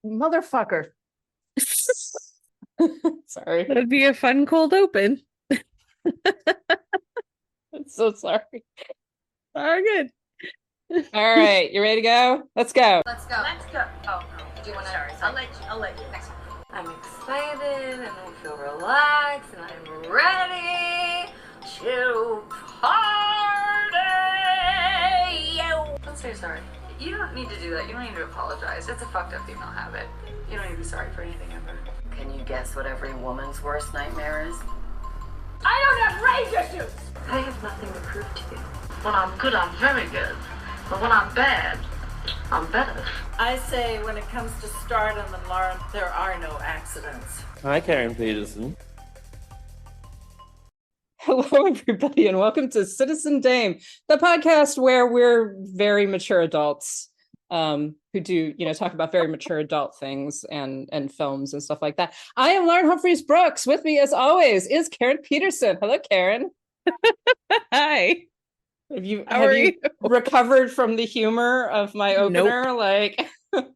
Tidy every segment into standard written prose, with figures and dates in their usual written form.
Motherfucker. Sorry. That'd be a fun cold open. I'm so sorry. Oh, good. All right, you ready to go? Let's go. Let's go. Let's go. Oh, no. Do you want to? Sorry. I'll let you. Next one. I'm excited and I feel relaxed and I'm ready to party. Don't say sorry. You don't need to do that. You don't need to apologize. It's a fucked up female habit. You don't need to be sorry for anything ever. Can you guess what every woman's worst nightmare is? I don't have rage issues! I have nothing to prove to you. When I'm good, I'm very good. But when I'm bad, I'm better. I say when it comes to stardom and Lauren, there are no accidents. Hi, Karen Peterson. Hello, everybody, and welcome to Citizen Dame, the podcast where we're very mature adults who do, talk about very mature adult things and films and stuff like that. I am Lauren Humphreys Brooks. With me, as always, is Karen Peterson. Hello, Karen. Hi. Have you recovered from the humor of my opener?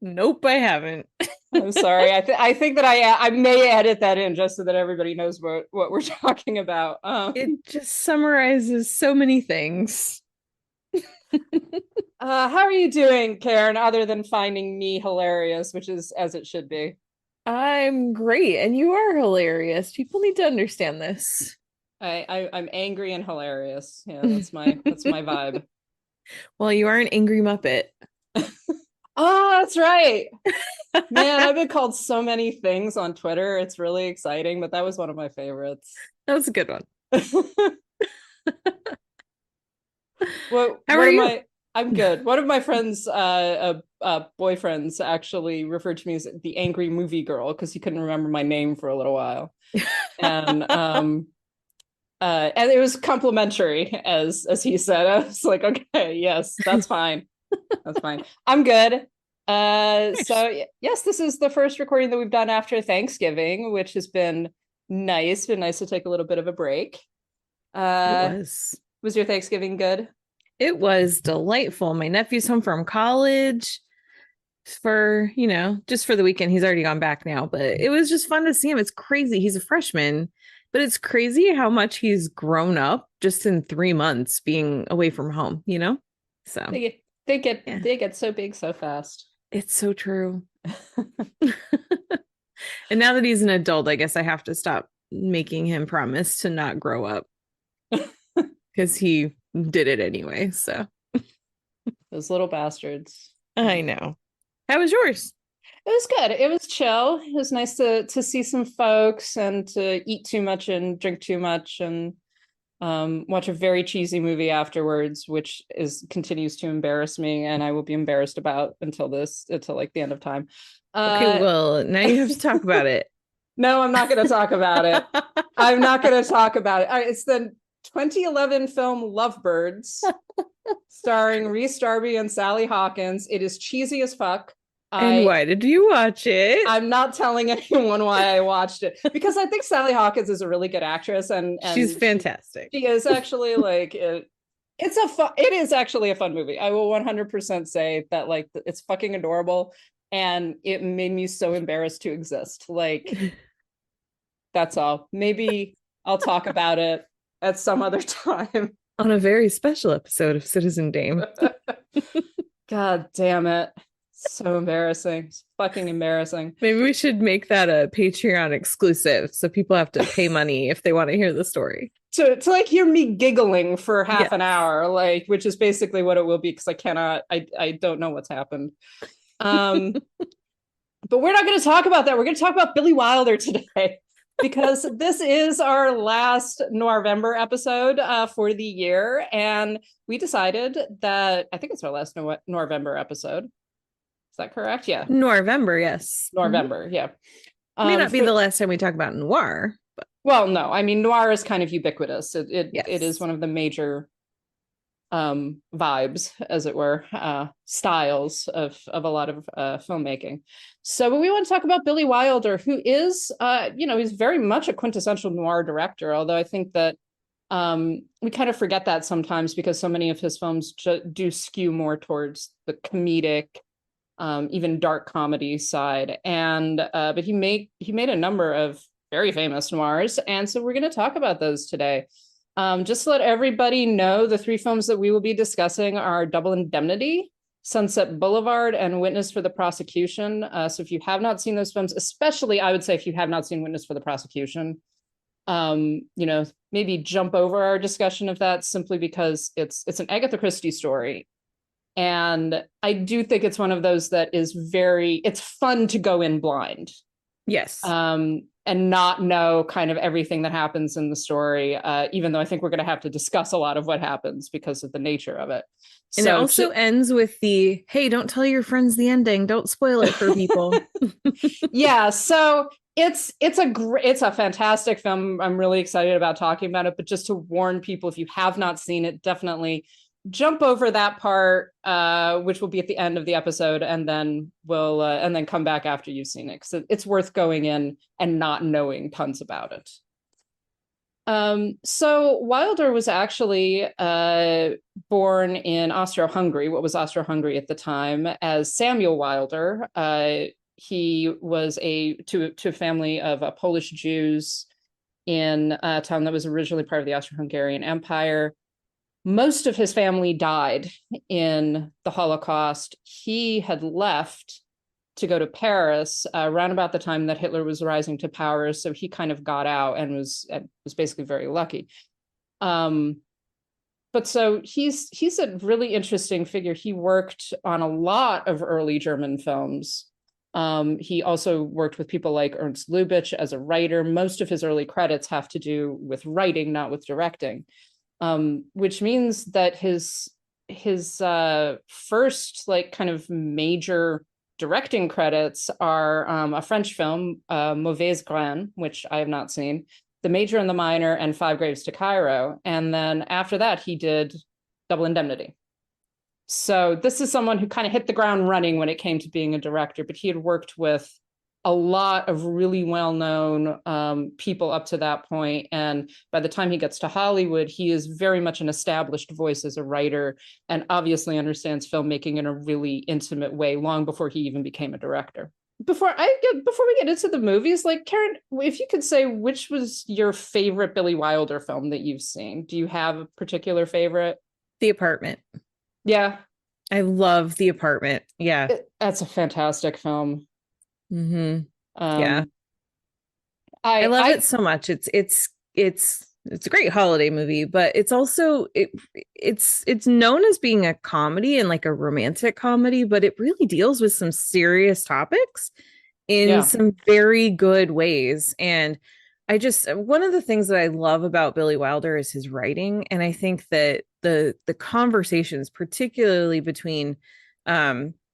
Nope, I haven't. I'm sorry. I think that I may edit that in just so that everybody knows what we're talking about. It just summarizes so many things. How are you doing, Karen, other than finding me hilarious, which is as it should be? I'm great, and you are hilarious. People need to understand this. I'm angry and hilarious. Yeah, that's my vibe. Well, you are an angry Muppet. Oh, that's right. Man, I've been called so many things on Twitter. It's really exciting, but that was one of my favorites. That was a good one. How are you? I'm good. One of my friends' boyfriends actually referred to me as the angry movie girl because he couldn't remember my name for a little while. And it was complimentary, as he said. I was like, okay, yes, that's fine. That's fine. I'm good. So yes, this is the first recording that we've done after Thanksgiving, which has been nice. Been nice to take a little bit of a break. Was your Thanksgiving good? It was delightful. My nephew's home from college for, just for the weekend. He's already gone back now, but it was just fun to see him. It's crazy. He's a freshman, but it's crazy how much he's grown up just in 3 months being away from home, So they get so big so fast. It's so true. And now that he's an adult, I guess I have to stop making him promise to not grow up because he did it anyway. So those little bastards. I know. How was yours? It was good. It was chill. It was nice to see some folks and to eat too much and drink too much and watch a very cheesy movie afterwards, which continues to embarrass me, and I will be embarrassed about until like the end of time. Okay, well, now you have to talk about it. No, I'm not going to talk about it. I'm not going to talk about it. All right, it's the 2011 film Lovebirds, starring Rhys Darby and Sally Hawkins. It is cheesy as fuck. And why did you watch it? I'm not telling anyone why I watched it because I think Sally Hawkins is a really good actress and she's fantastic. She is actually it is actually a fun movie. I will 100% say that it's fucking adorable and it made me so embarrassed to exist. That's all. Maybe I'll talk about it at some other time on a very special episode of Citizen Dame. God damn it. So embarrassing. It's fucking embarrassing. Maybe we should make that a Patreon exclusive so people have to pay money if they want to hear the story. To hear me giggling for half an hour, which is basically what it will be because I don't know what's happened. But we're not going to talk about that. We're going to talk about Billy Wilder today because this is our last Noirvember episode for the year. And we decided that I think it's our last Noirvember episode. Is that correct? Yeah. Noirvember, yes. Noirvember, yeah. May not be the last time we talk about noir. But... Well, no. I mean, noir is kind of ubiquitous. It is one of the major vibes, as it were, styles of a lot of filmmaking. So we want to talk about Billy Wilder, who is, he's very much a quintessential noir director, although I think that we kind of forget that sometimes because so many of his films do skew more towards the comedic even dark comedy side. And but he made a number of very famous noirs, and so we're going to talk about those today. Just to let everybody know, the three films that we will be discussing are Double Indemnity, Sunset Boulevard, and Witness for the Prosecution. So if you have not seen those films, especially I would say if you have not seen Witness for the Prosecution, maybe jump over our discussion of that, simply because it's an Agatha Christie story. And I do think it's one of those that is it's fun to go in blind. Yes. And not know kind of everything that happens in the story, even though I think we're going to have to discuss a lot of what happens because of the nature of it. And it also ends with the, hey, don't tell your friends the ending. Don't spoil it for people. Yeah. So it's a fantastic film. I'm really excited about talking about it, but just to warn people, if you have not seen it, definitely jump over that part, which will be at the end of the episode, and then we'll come back after you've seen it, because it's worth going in and not knowing tons about it. So Wilder was actually born in Austro-Hungary, what was Austro-Hungary at the time, as Samuel Wilder. He was to a family of Polish Jews in a town that was originally part of the Austro-Hungarian Empire. Most of his family died in the Holocaust. He had left to go to Paris around about the time that Hitler was rising to power, so he kind of got out and was basically very lucky. But so he's a really interesting figure. He worked on a lot of early German films. He also worked with people like Ernst Lubitsch as a writer. Most of his early credits have to do with writing, not with directing. Which means that his first like kind of major directing credits are a French film, Mauvaise Graine, which I have not seen, The Major and the Minor, and Five Graves to Cairo. And then after that, he did Double Indemnity. So this is someone who kind of hit the ground running when it came to being a director, but he had worked with a lot of really well-known people up to that point. And by the time he gets to Hollywood, he is very much an established voice as a writer, and obviously understands filmmaking in a really intimate way long before he even became a director. Before we get into the movies, like, Karen, if you could say, which was your favorite Billy Wilder film that you've seen? Do you have a particular favorite? The Apartment. Yeah. I love The Apartment. Yeah. That's a fantastic film. Mm-hmm. Yeah, I love it so much. It's a great holiday movie, but it's also it's known as being a comedy and like a romantic comedy, but it really deals with some serious topics in some very good ways. And one of the things that I love about Billy Wilder is his writing, and I think that the conversations, particularly between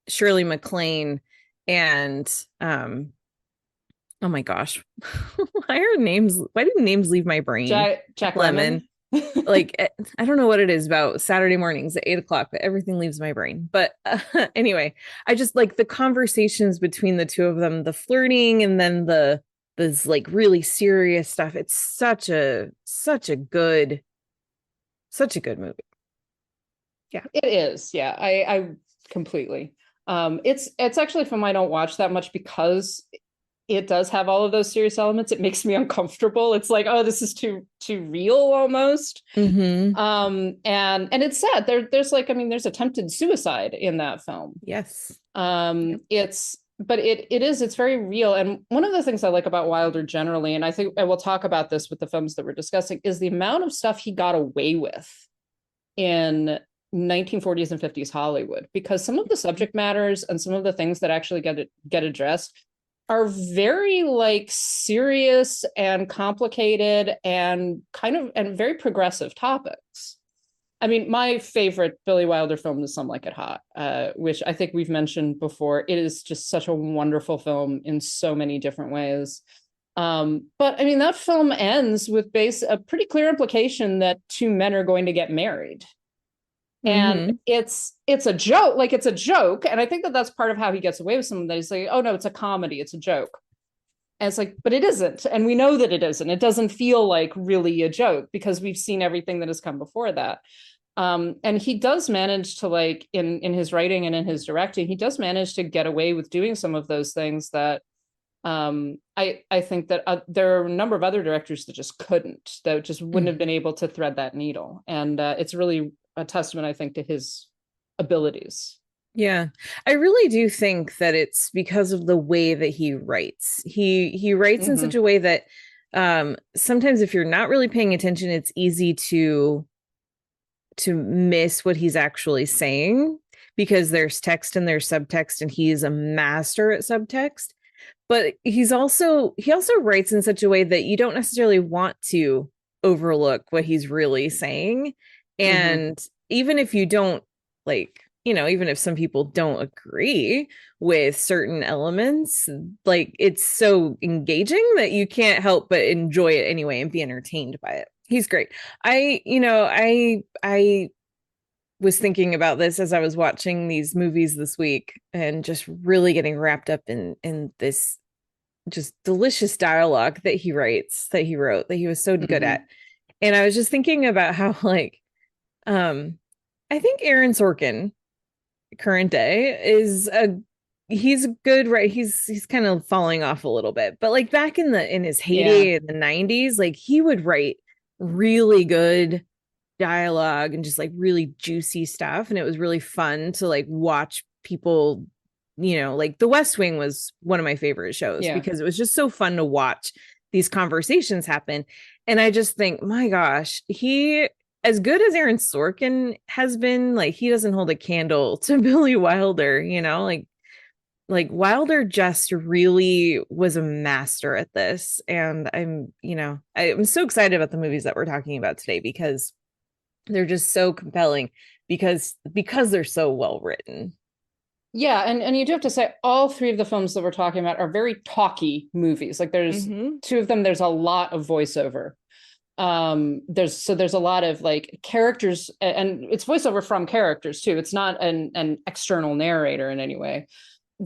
Shirley MacLaine and oh my gosh, why do names leave my brain? Jack Lemmon. Like, I don't know what it is about Saturday mornings at 8:00, but everything leaves my brain. But anyway, I just like the conversations between the two of them, the flirting, and then this like really serious stuff. It's such a good movie. Yeah, it is. Yeah, I completely. It's actually a film I don't watch that much because it does have all of those serious elements. It makes me uncomfortable. It's like, oh, this is too real almost. Mm-hmm. And it's sad. There's like, I mean, there's attempted suicide in that film. Yes. It's very real. And one of the things I like about Wilder generally, and I think I will talk about this with the films that we're discussing, is the amount of stuff he got away with in 1940s and 50s Hollywood, because some of the subject matters and some of the things that actually get addressed are very like serious and complicated and and very progressive topics. I mean, my favorite Billy Wilder film is Some Like It Hot, which I think we've mentioned before. It is just such a wonderful film in so many different ways. But I mean, that film ends with a pretty clear implication that two men are going to get married. And it's a joke, and I think that's part of how he gets away with some of that. He's like, oh no, it's a comedy, it's a joke. And it's like, but it isn't, and we know that it isn't. It doesn't feel like really a joke because we've seen everything that has come before that. And he does manage to, like, in his writing and in his directing, he does manage to get away with doing some of those things that I think that there are a number of other directors that just couldn't, that just wouldn't have been able to thread that needle. And it's really a testament, I think, to his abilities. Yeah, I really do think that it's because of the way that he writes. He writes in such a way that sometimes if you're not really paying attention, it's easy to miss what he's actually saying, because there's text and there's subtext, and he's a master at subtext. But he also writes in such a way that you don't necessarily want to overlook what he's really saying. And even if you don't, like, you know, even if some people don't agree with certain elements, like, it's so engaging that you can't help but enjoy it anyway and be entertained by it. He's great. I was thinking about this as I was watching these movies this week, and just really getting wrapped up in this just delicious dialogue that he wrote, that he was so good at. And I was just thinking about how, like, I think Aaron Sorkin, current day, he's good, right? He's kind of falling off a little bit, but like back in his heyday in the 90s, like, he would write really good dialogue and just like really juicy stuff, and it was really fun to like watch people, you know, like The West Wing was one of my favorite shows because it was just so fun to watch these conversations happen. And I just think, my gosh, as good as Aaron Sorkin has been, like, he doesn't hold a candle to Billy Wilder, you know, like Wilder just really was a master at this. And I'm so excited about the movies that we're talking about today, because they're just so compelling, because they're so well written. Yeah, and you do have to say all three of the films that we're talking about are very talky movies. Like, there's two of them, there's a lot of voiceover. There's a lot of like characters, and it's voiceover from characters too. It's not an external narrator in any way.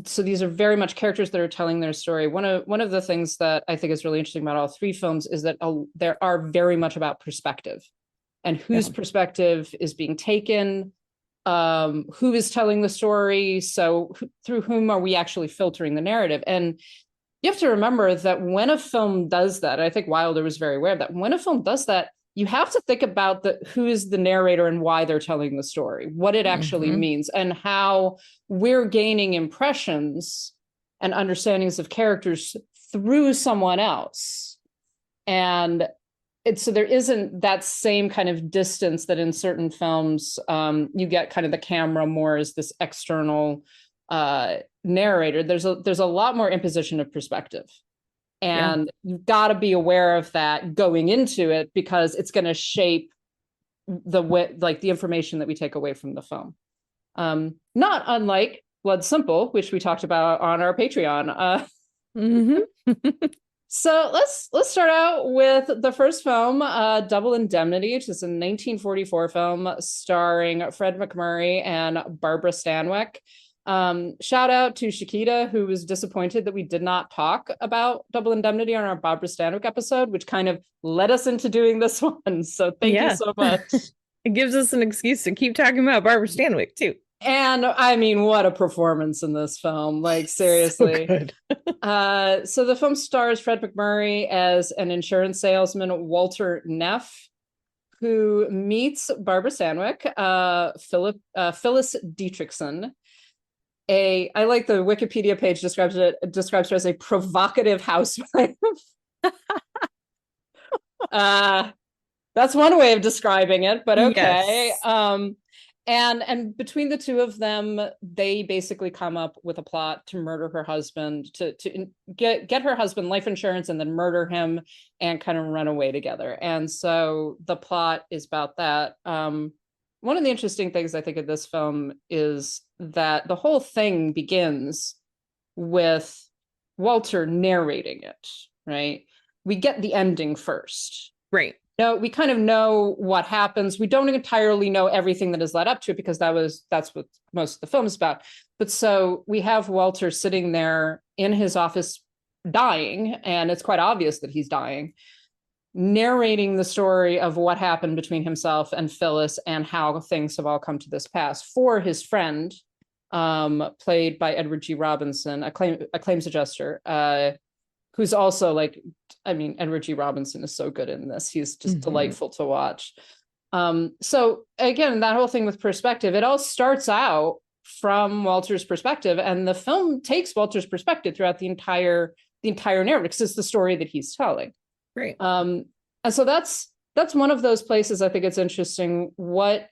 So these are very much characters that are telling their story. One of the things that I think is really interesting about all three films is that they are very much about perspective, and whose perspective is being taken, who is telling the story, so through whom are we actually filtering the narrative. And you have to remember that when a film does that, I think Wilder was very aware of that, when a film does that, you have to think about who is the narrator and why they're telling the story, what it actually means, and how we're gaining impressions and understandings of characters through someone else. And so there isn't that same kind of distance that in certain films you get kind of the camera more as this external narrator. There's a lot more imposition of perspective, and you've got to be aware of that going into it, because it's going to shape the way, like, the information that we take away from the film. Not unlike Blood Simple, which we talked about on our Patreon. So let's start out with the first film, Double Indemnity, which is a 1944 film starring Fred MacMurray and Barbara Stanwyck. Shout out to Shakita, who was disappointed that we did not talk about Double Indemnity on our Barbara Stanwyck episode, which kind of led us into doing this one. So thank you so much. It gives us an excuse to keep talking about Barbara Stanwyck too. And I mean, what a performance in this film, like, seriously. So good. So the film stars Fred MacMurray as an insurance salesman, Walter Neff, who meets Barbara Stanwyck, Phyllis Dietrichson. I like the Wikipedia page describes her as a provocative housewife. That's one way of describing it, but okay. Yes. And between the two of them, they basically come up with a plot to murder her husband, to get her husband life insurance, and then murder him and kind of run away together. And so the plot is about that. One of the interesting things I think of this film is that the whole thing begins with Walter narrating it, right? We get the ending first. Right. No, we kind of know what happens. We don't entirely know everything that has led up to it, because that's what most of the film is about. But so we have Walter sitting there in his office dying, and it's quite obvious that he's dying. narrating the story of what happened between himself and Phyllis and how things have all come to this pass for his friend, played by Edward G. Robinson, a claims adjuster, who's also like, I mean, Edward G. Robinson is so good in this. He's just delightful to watch. So again, that whole thing with perspective, it all starts out from Walter's perspective, and the film takes Walter's perspective throughout the entire narrative, because it's the story that he's telling. Right. And so that's one of those places I think it's interesting what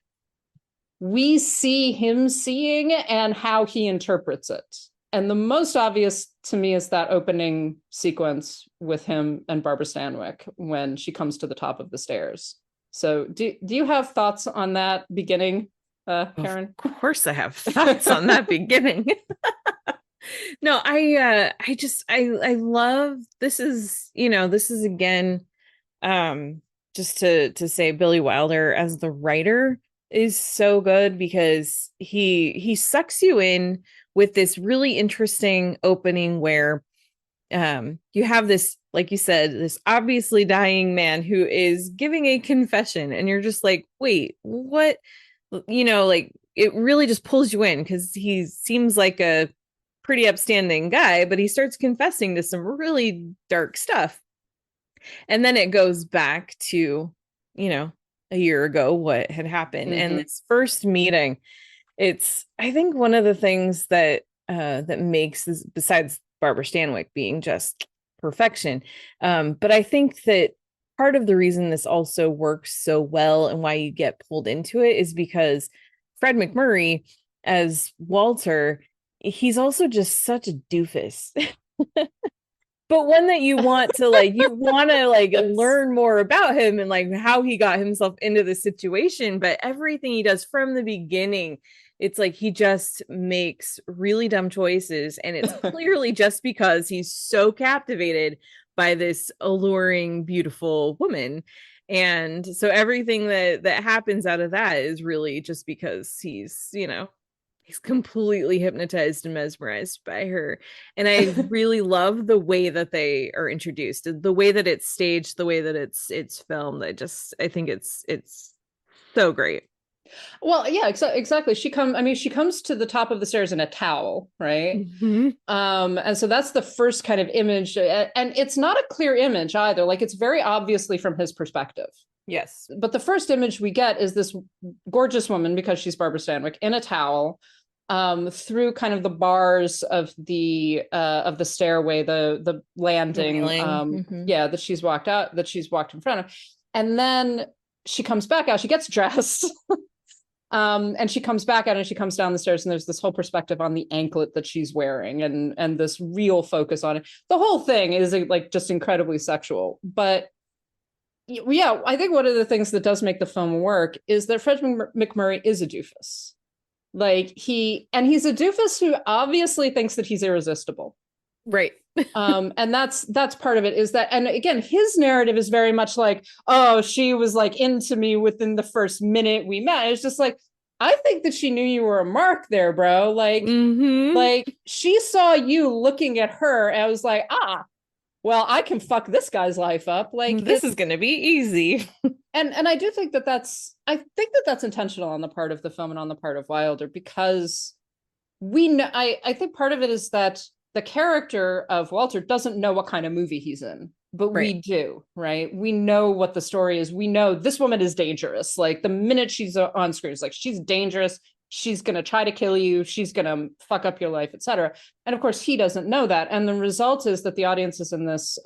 we see him seeing and how he interprets it. And the most obvious to me is that opening sequence with him and Barbara Stanwyck when she comes to the top of the stairs. So do you have thoughts on that beginning, Karen? Of course I have thoughts on that beginning. No, I love, this is again, just to say Billy Wilder as the writer is so good, because he sucks you in with this really interesting opening where you have this, like you said, this obviously dying man who is giving a confession, and you're just like, wait, what? Like, it really just pulls you in, because he seems like a pretty upstanding guy, but he starts confessing to some really dark stuff. And then it goes back to, a year ago, what had happened. And this first meeting, it's, I think, one of the things that makes this, besides Barbara Stanwyck being just perfection, but I think that part of the reason this also works so well and why you get pulled into it is because Fred McMurray as Walter, he's also just such a doofus. But one that you want to learn more about him and like how he got himself into the situation. But everything he does from the beginning, it's like he just makes really dumb choices, and it's clearly just because he's so captivated by this alluring, beautiful woman. And so everything that happens out of that is really just because he's completely hypnotized and mesmerized by her. And I really love the way that they are introduced, the way that it's staged, the way that it's filmed. I think it's so great. Well, yeah, exactly. She comes to the top of the stairs in a towel, right? And so that's the first kind of image, and it's not a clear image either. Like, it's very obviously from his perspective. Yes. But the first image we get is this gorgeous woman, because she's Barbara Stanwyck, in a towel, through kind of the bars of the stairway, the landing, that she's walked in front of. And then she comes back out, she gets dressed, and she comes back out, and she comes down the stairs, and there's this whole perspective on the anklet that she's wearing, and this real focus on it. The whole thing is like just incredibly sexual. But yeah, I think one of the things that does make the film work is that Fred McMurray is a doofus. Like, he's a doofus who obviously thinks that he's irresistible. Right. And that's part of it, is that, and again, his narrative is very much like, oh, she was like into me within the first minute we met. It's just like, I think that she knew you were a mark there, bro. Like, like, she saw you looking at her, and I was like, well, I can fuck this guy's life up. Like, this is going to be easy. And I do think that's intentional on the part of the film and on the part of Wilder, because we know, I think part of it is that the character of Walter doesn't know what kind of movie he's in, but we do, right? We know what the story is. We know this woman is dangerous. Like, the minute she's on screen, it's like, she's dangerous. She's going to try to kill you. She's going to fuck up your life, etc. And of course, he doesn't know that. And the result is that the audience is in this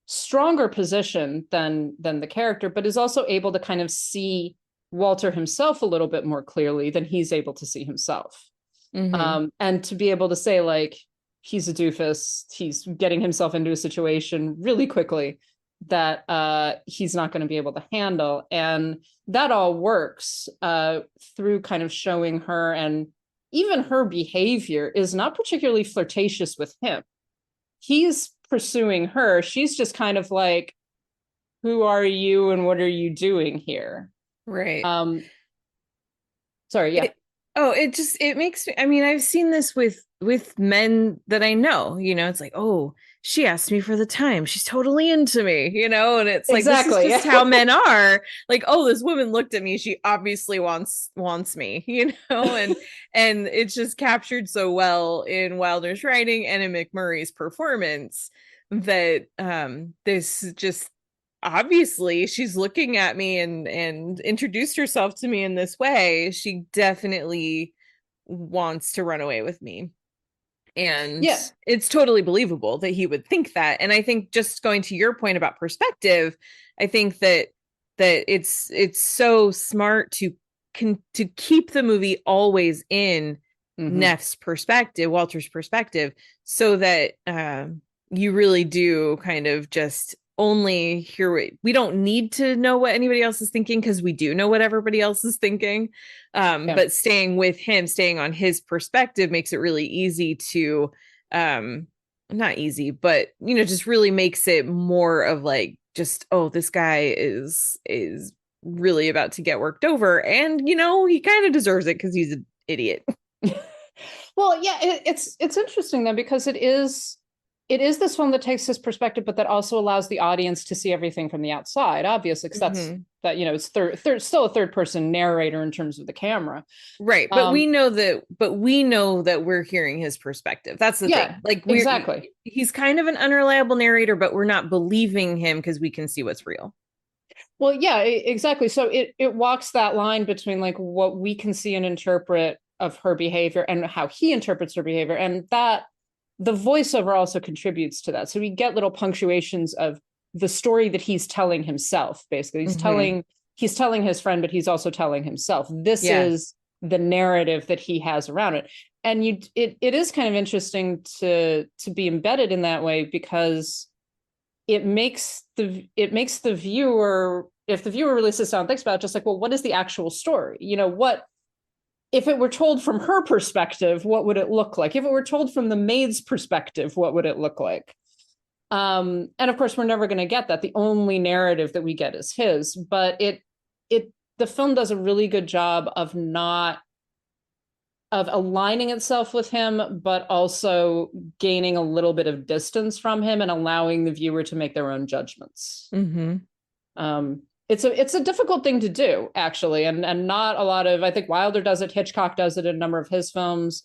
stronger position than the character, but is also able to kind of see Walter himself a little bit more clearly than he's able to see himself. And to be able to say, like, he's a doofus, he's getting himself into a situation really quickly that he's not going to be able to handle. And that all works through kind of showing her, and even her behavior is not particularly flirtatious with him. He's pursuing her. She's just kind of like, who are you and what are you doing here? Right. Sorry, yeah. Oh, it makes me, I mean, I've seen this with men that I know, it's like, oh, she asked me for the time. She's totally into me, and it's like, this is Exactly. just how men are. Like, oh, this woman looked at me. She obviously wants me, and it's just captured so well in Wilder's writing and in McMurray's performance that this just obviously she's looking at me and introduced herself to me in this way. She definitely wants to run away with me. And Yeah. it's totally believable that he would think that. And I think, just going to your point about perspective, I think that it's so smart to keep the movie always in Neff's perspective, Walter's perspective, so that you really do kind of just only hear it. We don't need to know what anybody else is thinking, because we do know what everybody else is thinking. But staying with him, staying on his perspective, makes it really easy to not easy, but just really makes it more of like, just, oh, this guy is really about to get worked over, and he kind of deserves it because he's an idiot. Well, yeah, it's interesting though, because it is this film that takes his perspective, but that also allows the audience to see everything from the outside, obviously, because it's still a third person narrator in terms of the camera. Right. But we know that we're hearing his perspective. That's the thing. Like, exactly. He's kind of an unreliable narrator, but we're not believing him because we can see what's real. Well, yeah, exactly. So it walks that line between like what we can see and interpret of her behavior and how he interprets her behavior, and that the voiceover also contributes to that. So we get little punctuations of the story that he's telling himself. Basically, he's telling his friend, but he's also telling himself. This is the narrative that he has around it. And it is kind of interesting to be embedded in that way, because it makes the viewer, if the viewer really sits down and thinks about it, just like, well, what is the actual story? What if it were told from her perspective, what would it look like? If it were told from the maid's perspective, what would it look like? And of course, we're never going to get that. The only narrative that we get is his. But the film does a really good job of aligning itself with him, but also gaining a little bit of distance from him and allowing the viewer to make their own judgments. It's a difficult thing to do, actually, and not a lot of, I think Wilder does it, Hitchcock does it in a number of his films,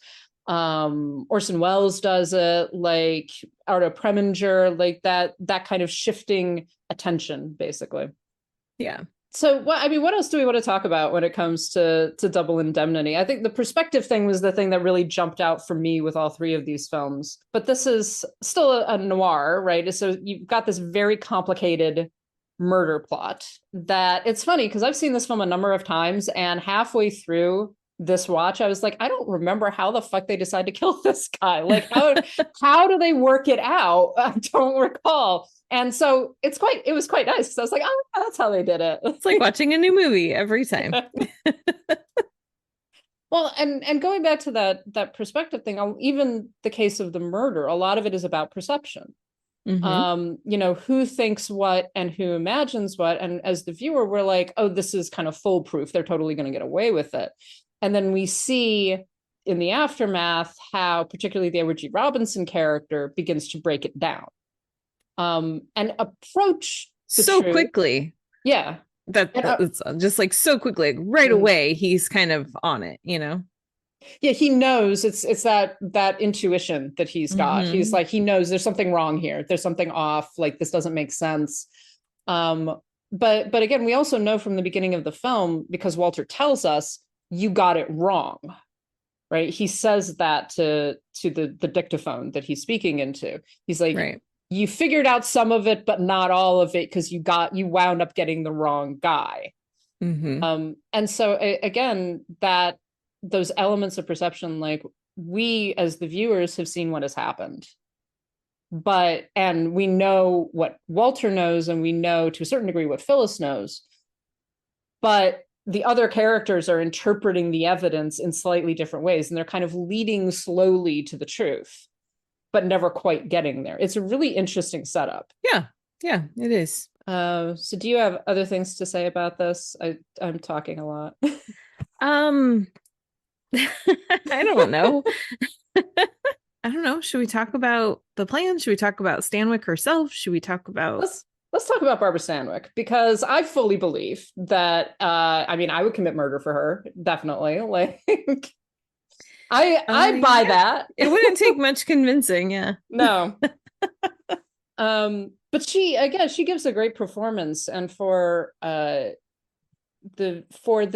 Orson Welles does it, like Arto Preminger, like that kind of shifting attention, basically. Yeah. So what else do we want to talk about when it comes to Double Indemnity? I think the perspective thing was the thing that really jumped out for me with all three of these films, but this is still a noir, right? So you've got this very complicated murder plot that, it's funny because I've seen this film a number of times, and halfway through this watch I was like, I don't remember how the fuck they decide to kill this guy. Like, how do they work it out? I don't recall. And so it was quite nice, because I was like, oh, that's how they did it. It's like watching a new movie every time. Well, and going back to that perspective thing, even the case of the murder, a lot of it is about perception. Who thinks what and who imagines what, and as the viewer we're like, oh, this is kind of foolproof, they're totally going to get away with it. And then we see in the aftermath how particularly the Edward G. Robinson character begins to break it down and approach so truth quickly. That's just like so quickly, like right away he's kind of on it. Yeah, he knows it's that intuition that he's got. He's like, he knows there's something wrong here. There's something off. Like, this doesn't make sense. But again, we also know from the beginning of the film, because Walter tells us, you got it wrong, right? He says that to the dictaphone that he's speaking into. He's like, right, you figured out some of it, but not all of it, because you wound up getting the wrong guy. And so again, those elements of perception, like, we as the viewers have seen what has happened, and we know what Walter knows, and we know to a certain degree what Phyllis knows, but the other characters are interpreting the evidence in slightly different ways, and they're kind of leading slowly to the truth, but never quite getting there. It's a really interesting setup. Yeah, it is. So do you have other things to say about this? I'm talking a lot. I don't know. I don't know. Should we talk about the plan? Should we talk about Stanwyck herself? Should we talk about Let's talk about Barbara Stanwyck, because I fully believe that I mean, I would commit murder for her, definitely. Like I buy that. It wouldn't take much convincing, yeah. No. But she gives a great performance, and for the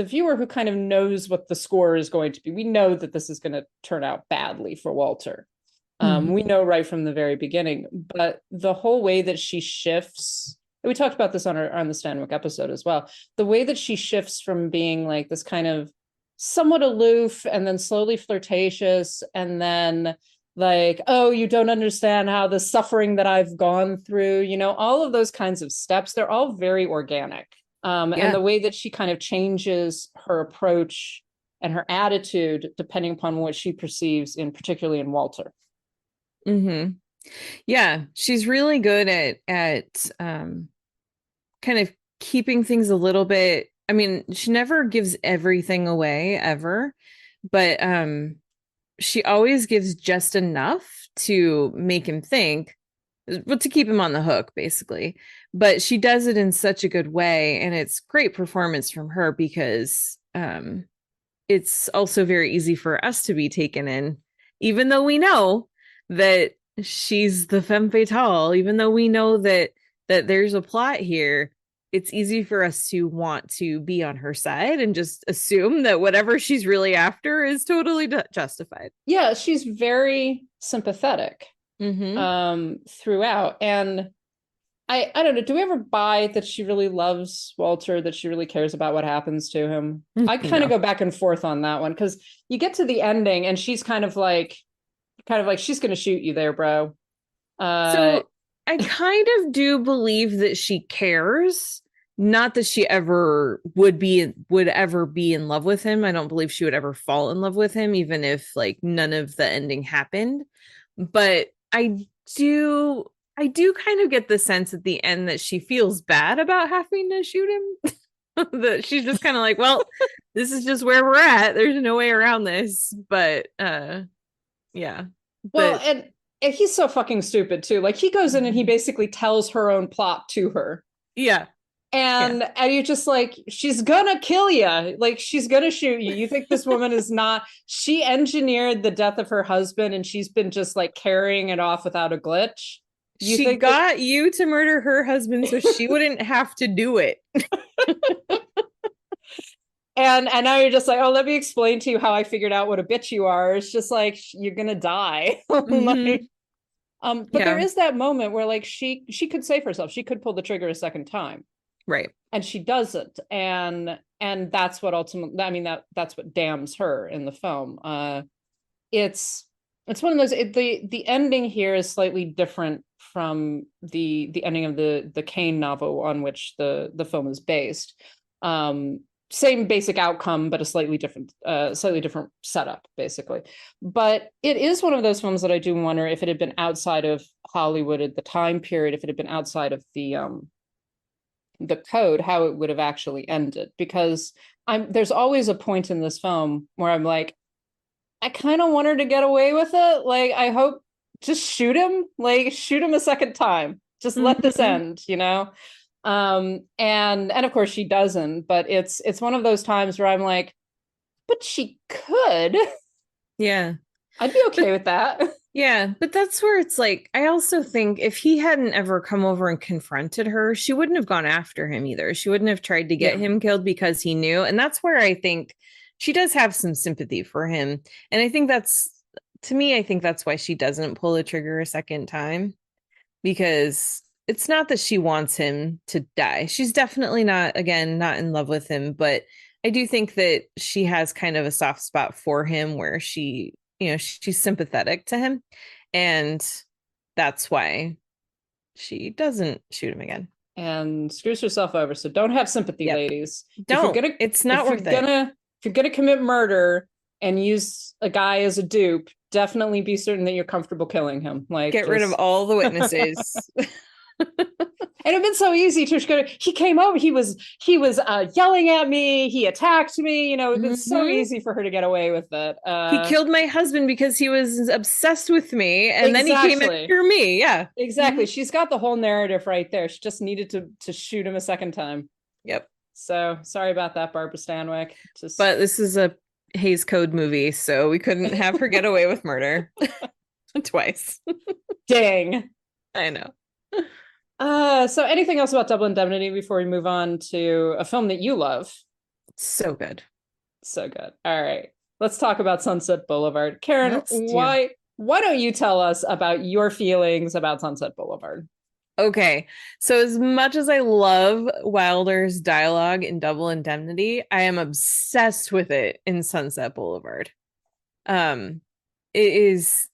viewer who kind of knows what the score is going to be, we know that this is going to turn out badly for Walter. We know right from the very beginning, but the whole way that she shifts, we talked about this on the Stanwyck episode as well, the way that she shifts from being like this kind of somewhat aloof and then slowly flirtatious, and then like, oh, you don't understand how the suffering that I've gone through, you know, all of those kinds of steps, they're all very organic. And the way that she kind of changes her approach and her attitude depending upon what she perceives particularly in Walter. Yeah, she's really good at kind of keeping things a little bit. I mean, she never gives everything away ever, but she always gives just enough to make him think, but to keep him on the hook, basically. But she does it in such a good way, and it's great performance from her, because it's also very easy for us to be taken in, even though we know that she's the femme fatale, even though we know that there's a plot here. It's easy for us to want to be on her side and just assume that whatever she's really after is totally justified. Yeah, she's very sympathetic throughout. And I don't know, do we ever buy that she really loves Walter, that she really cares about what happens to him? I kind of go back and forth on that one, because you get to the ending and she's kind of like she's gonna shoot you there, bro. So I kind of do believe that she cares, not that she ever would ever be in love with him. I don't believe she would ever fall in love with him, even if like none of the ending happened. But I do kind of get the sense at the end that she feels bad about having to shoot him. That she's just kind of like, well, this is just where we're at. There's no way around this. But yeah. Well, and he's so fucking stupid too. Like, he goes in and he basically tells her own plot to her. Yeah. And you're just like, she's gonna kill you. Like, she's gonna shoot you. You think this woman is not, she engineered the death of her husband and she's been just like carrying it off without a glitch. She got you to murder her husband so she wouldn't have to do it. And now you're just like, oh, let me explain to you how I figured out what a bitch you are. It's just like, you're gonna die. Like, but there is that moment where like she could save herself. She could pull the trigger a second time. Right. And she doesn't. And that's what ultimately, I mean, that's what damns her in the film. It's one of those, the ending here is slightly different from the ending of the Kane novel on which the film is based. Same basic outcome, but a slightly different setup, basically. But it is one of those films that I do wonder if it had been outside of Hollywood at the time period, if it had been outside of the code, how it would have actually ended. Because there's always a point in this film where I'm like, I kind of want her to get away with it. Like, I hope, just shoot him, like shoot him a second time. Just let this end, you know? And of course she doesn't, but it's one of those times where I'm like, but she could. Yeah. I'd be okay with that. Yeah, but that's where it's like, I also think if he hadn't ever come over and confronted her, she wouldn't have gone after him either. She wouldn't have tried to get him killed because he knew. And that's where I think she does have some sympathy for him. And I think that's why she doesn't pull the trigger a second time, because it's not that she wants him to die. She's definitely not in love with him, but I do think that she has kind of a soft spot for him where she, you know, she's sympathetic to him, and that's why she doesn't shoot him again and screws herself over. So don't have sympathy, ladies. It's not worth it. If you're gonna commit murder and use a guy as a dupe, definitely be certain that you're comfortable killing him. Like, get rid of all the witnesses. And it'd been so easy to go. He came over. He was yelling at me. He attacked me. You know, it'd been so easy for her to get away with it. He killed my husband because he was obsessed with me, and then he came after me. Yeah, exactly. She's got the whole narrative right there. She just needed to shoot him a second time. Yep. So sorry about that, Barbara Stanwyck. But this is a Hays Code movie, so we couldn't have her get away with murder twice. Dang. I know. So anything else about Double Indemnity before we move on to a film that you love? So good. So good. All right. Let's talk about Sunset Boulevard. Karen, why don't you tell us about your feelings about Sunset Boulevard? Okay. So as much as I love Wilder's dialogue in Double Indemnity, I am obsessed with it in Sunset Boulevard. It is,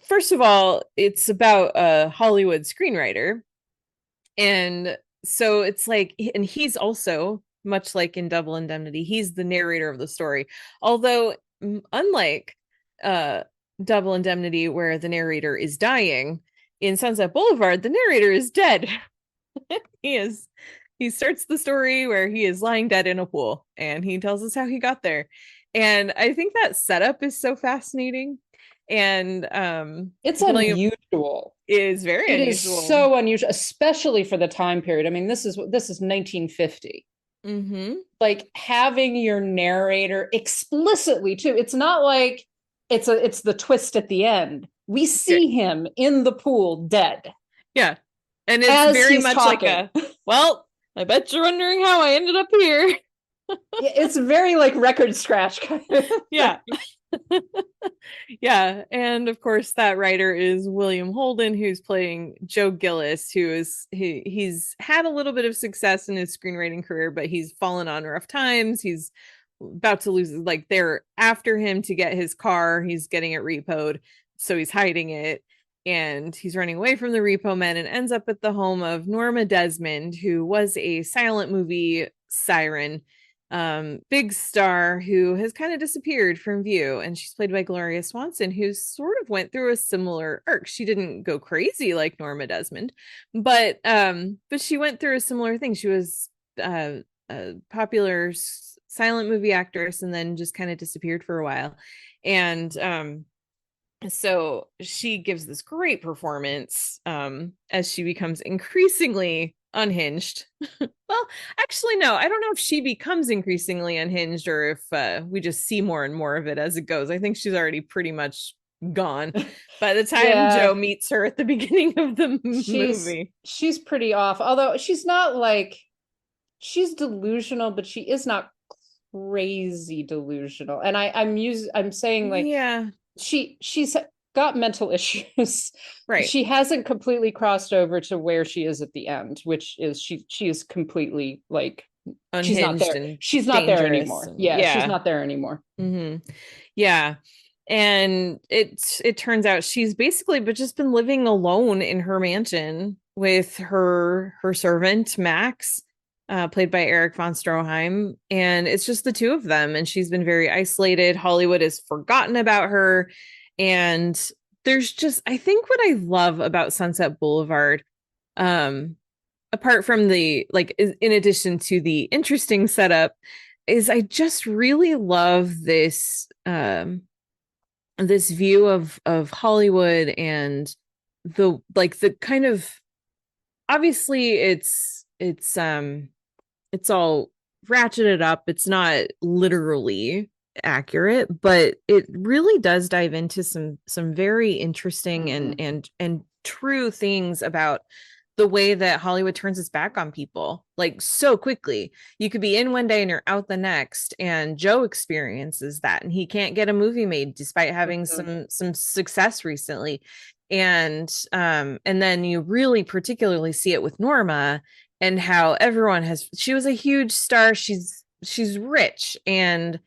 first of all, it's about a Hollywood screenwriter. And so it's like, and he's also, much like in Double Indemnity, he's the narrator of the story. Although, unlike Double Indemnity, where the narrator is dying, in Sunset Boulevard, the narrator is dead. He starts the story where he is lying dead in a pool, and he tells us how he got there. And I think that setup is so fascinating. And it's unusual. It is very unusual. It is so unusual, especially for the time period. I mean, this is 1950. Like having your narrator explicitly too. It's not like it's the twist at the end. We see him in the pool dead. Yeah. And it's very much talking. Like well, I bet you're wondering how I ended up here. It's very like record scratch kind of. Yeah. Yeah. And of course that writer is William Holden, who's playing Joe Gillis, he's had a little bit of success in his screenwriting career, but he's fallen on rough times. He's about to lose, like they're after him to get his car. He's getting it repoed. So he's hiding it, and he's running away from the repo men and ends up at the home of Norma Desmond, who was a silent movie siren, big star who has kind of disappeared from view. And she's played by Gloria Swanson, who sort of went through a similar arc. She didn't go crazy like Norma Desmond, but she went through a similar thing. She was a popular silent movie actress and then just kind of disappeared for a while. And so she gives this great performance as she becomes increasingly unhinged. Well, actually, no, I don't know if she becomes increasingly unhinged or if we just see more and more of it as it goes. I think she's already pretty much gone by the time Joe meets her at the beginning of the movie. She's pretty off, although she's not like, she's delusional, but she is not crazy delusional. And I'm saying like, yeah, she's got mental issues, right? She hasn't completely crossed over to where she is at the end, which is she is completely like unhinged. She's not there anymore. She's not there anymore. Yeah. And it turns out she's basically just been living alone in her mansion with her servant Max, played by Eric von Stroheim, and it's just the two of them, and she's been very isolated. Hollywood has forgotten about her, and there's just, I think what I love about Sunset Boulevard, apart from the, like, in addition to the interesting setup, is I just really love this this view of Hollywood, and the kind of, obviously it's all ratcheted up. It's not literally accurate, but it really does dive into some very interesting and true things about the way that Hollywood turns its back on people, like, so quickly. You could be in one day and you're out the next, and Joe experiences that, and he can't get a movie made despite having some success recently. And then you really particularly see it with Norma, and how she was a huge star. She's rich, and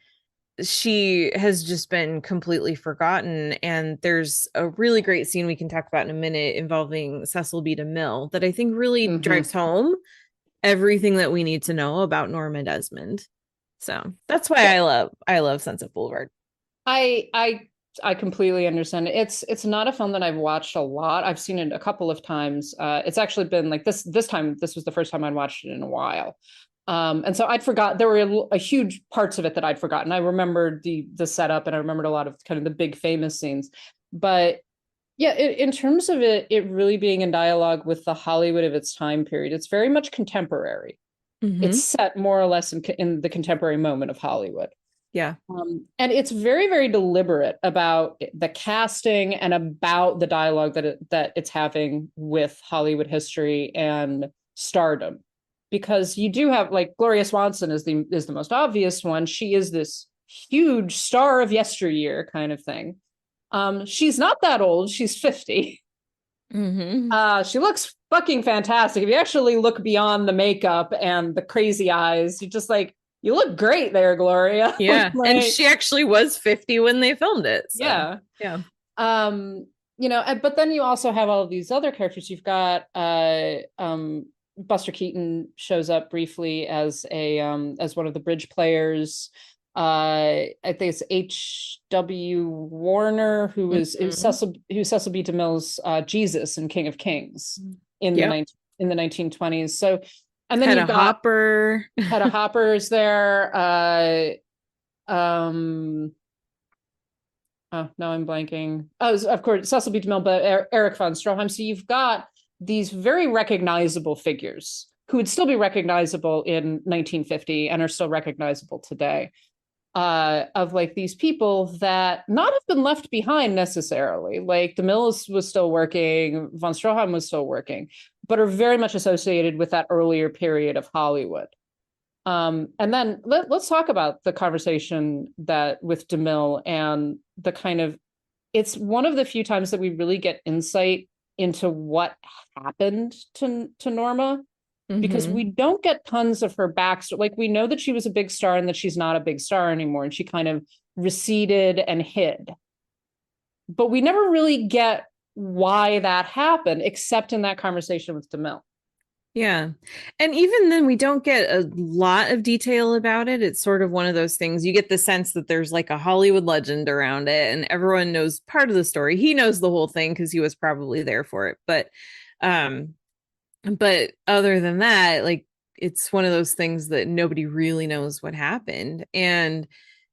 she has just been completely forgotten. And there's a really great scene we can talk about in a minute involving Cecil B. DeMille that I think really drives home everything that we need to know about Norma Desmond. So that's why I love Sunset Boulevard. I I completely understand. It's not a film that I've watched a lot. I've seen it a couple of times. It's actually been like this time. This was the first time I'd watched it in a while. And so I'd forgot there were a huge parts of it that I'd forgotten. I remembered the setup, and I remembered a lot of kind of the big famous scenes. But yeah, in terms of it really being in dialogue with the Hollywood of its time period, it's very much contemporary. It's set more or less in the contemporary moment of Hollywood. Yeah. And it's very, very deliberate about the casting and about the dialogue that it's having with Hollywood history and stardom. Because you do have, like, Gloria Swanson is the most obvious one. She is this huge star of yesteryear kind of thing. She's not that old. She's 50. She looks fucking fantastic. If you actually look beyond the makeup and the crazy eyes, you just like, you look great there, Gloria. Yeah. Like, and she actually was 50 when they filmed it. So. Yeah. Yeah. But then you also have all of these other characters. You've got Buster Keaton shows up briefly as one of the bridge players. I think it's H.W. Warner, who's Cecil B. DeMille's Jesus in King of Kings in the 1920s. So, and then Hedda Hopper. Hedda Hopper is there. Oh, no, I'm blanking. Oh, of course, Cecil B. DeMille, but Eric von Stroheim. So you've got these very recognizable figures who would still be recognizable in 1950 and are still recognizable today, of like these people that not have been left behind necessarily. Like DeMille was still working, von Stroheim was still working, but are very much associated with that earlier period of Hollywood. And then let's talk about the conversation that with DeMille and the kind of, it's one of the few times that we really get insight into what happened to Norma, because we don't get tons of her backstory. Like, we know that she was a big star and that she's not a big star anymore, and she kind of receded and hid. But we never really get why that happened, except in that conversation with DeMille. Yeah. And even then, we don't get a lot of detail about it. It's sort of one of those things. You get the sense that there's like a Hollywood legend around it, and everyone knows part of the story. He knows the whole thing because he was probably there for it. But other than that, like, it's one of those things that nobody really knows what happened. And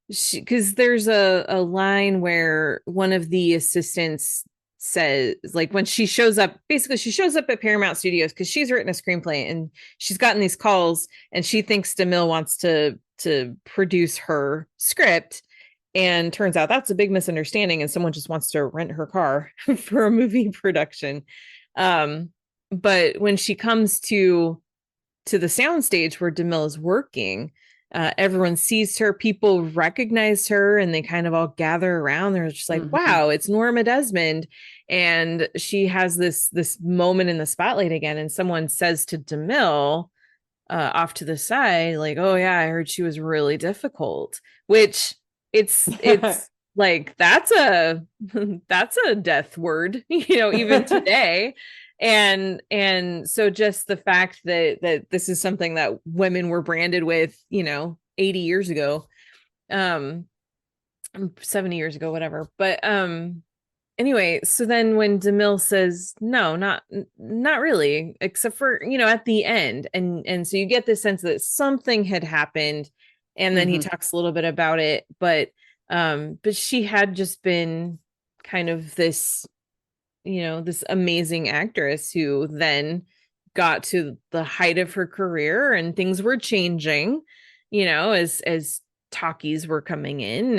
because there's a line where one of the assistants says, like, when she shows up at Paramount Studios because she's written a screenplay and she's gotten these calls, and she thinks DeMille wants to produce her script, and turns out that's a big misunderstanding, and someone just wants to rent her car for a movie production. But when she comes to the soundstage where DeMille is working, everyone sees her, people recognize her, and they kind of all gather around. They're just like, wow, it's Norma Desmond. And she has this moment in the spotlight again. And someone says to DeMille, off to the side, like, oh yeah, I heard she was really difficult, which it's like, that's a death word, even today. And so just the fact that this is something that women were branded with, 80 years ago, 70 years ago, whatever. But anyway, so then when DeMille says, no, not really, except for, at the end. And so you get this sense that something had happened, and then he talks a little bit about it, but she had just been kind of this, this amazing actress who then got to the height of her career, and things were changing, as talkies were coming in,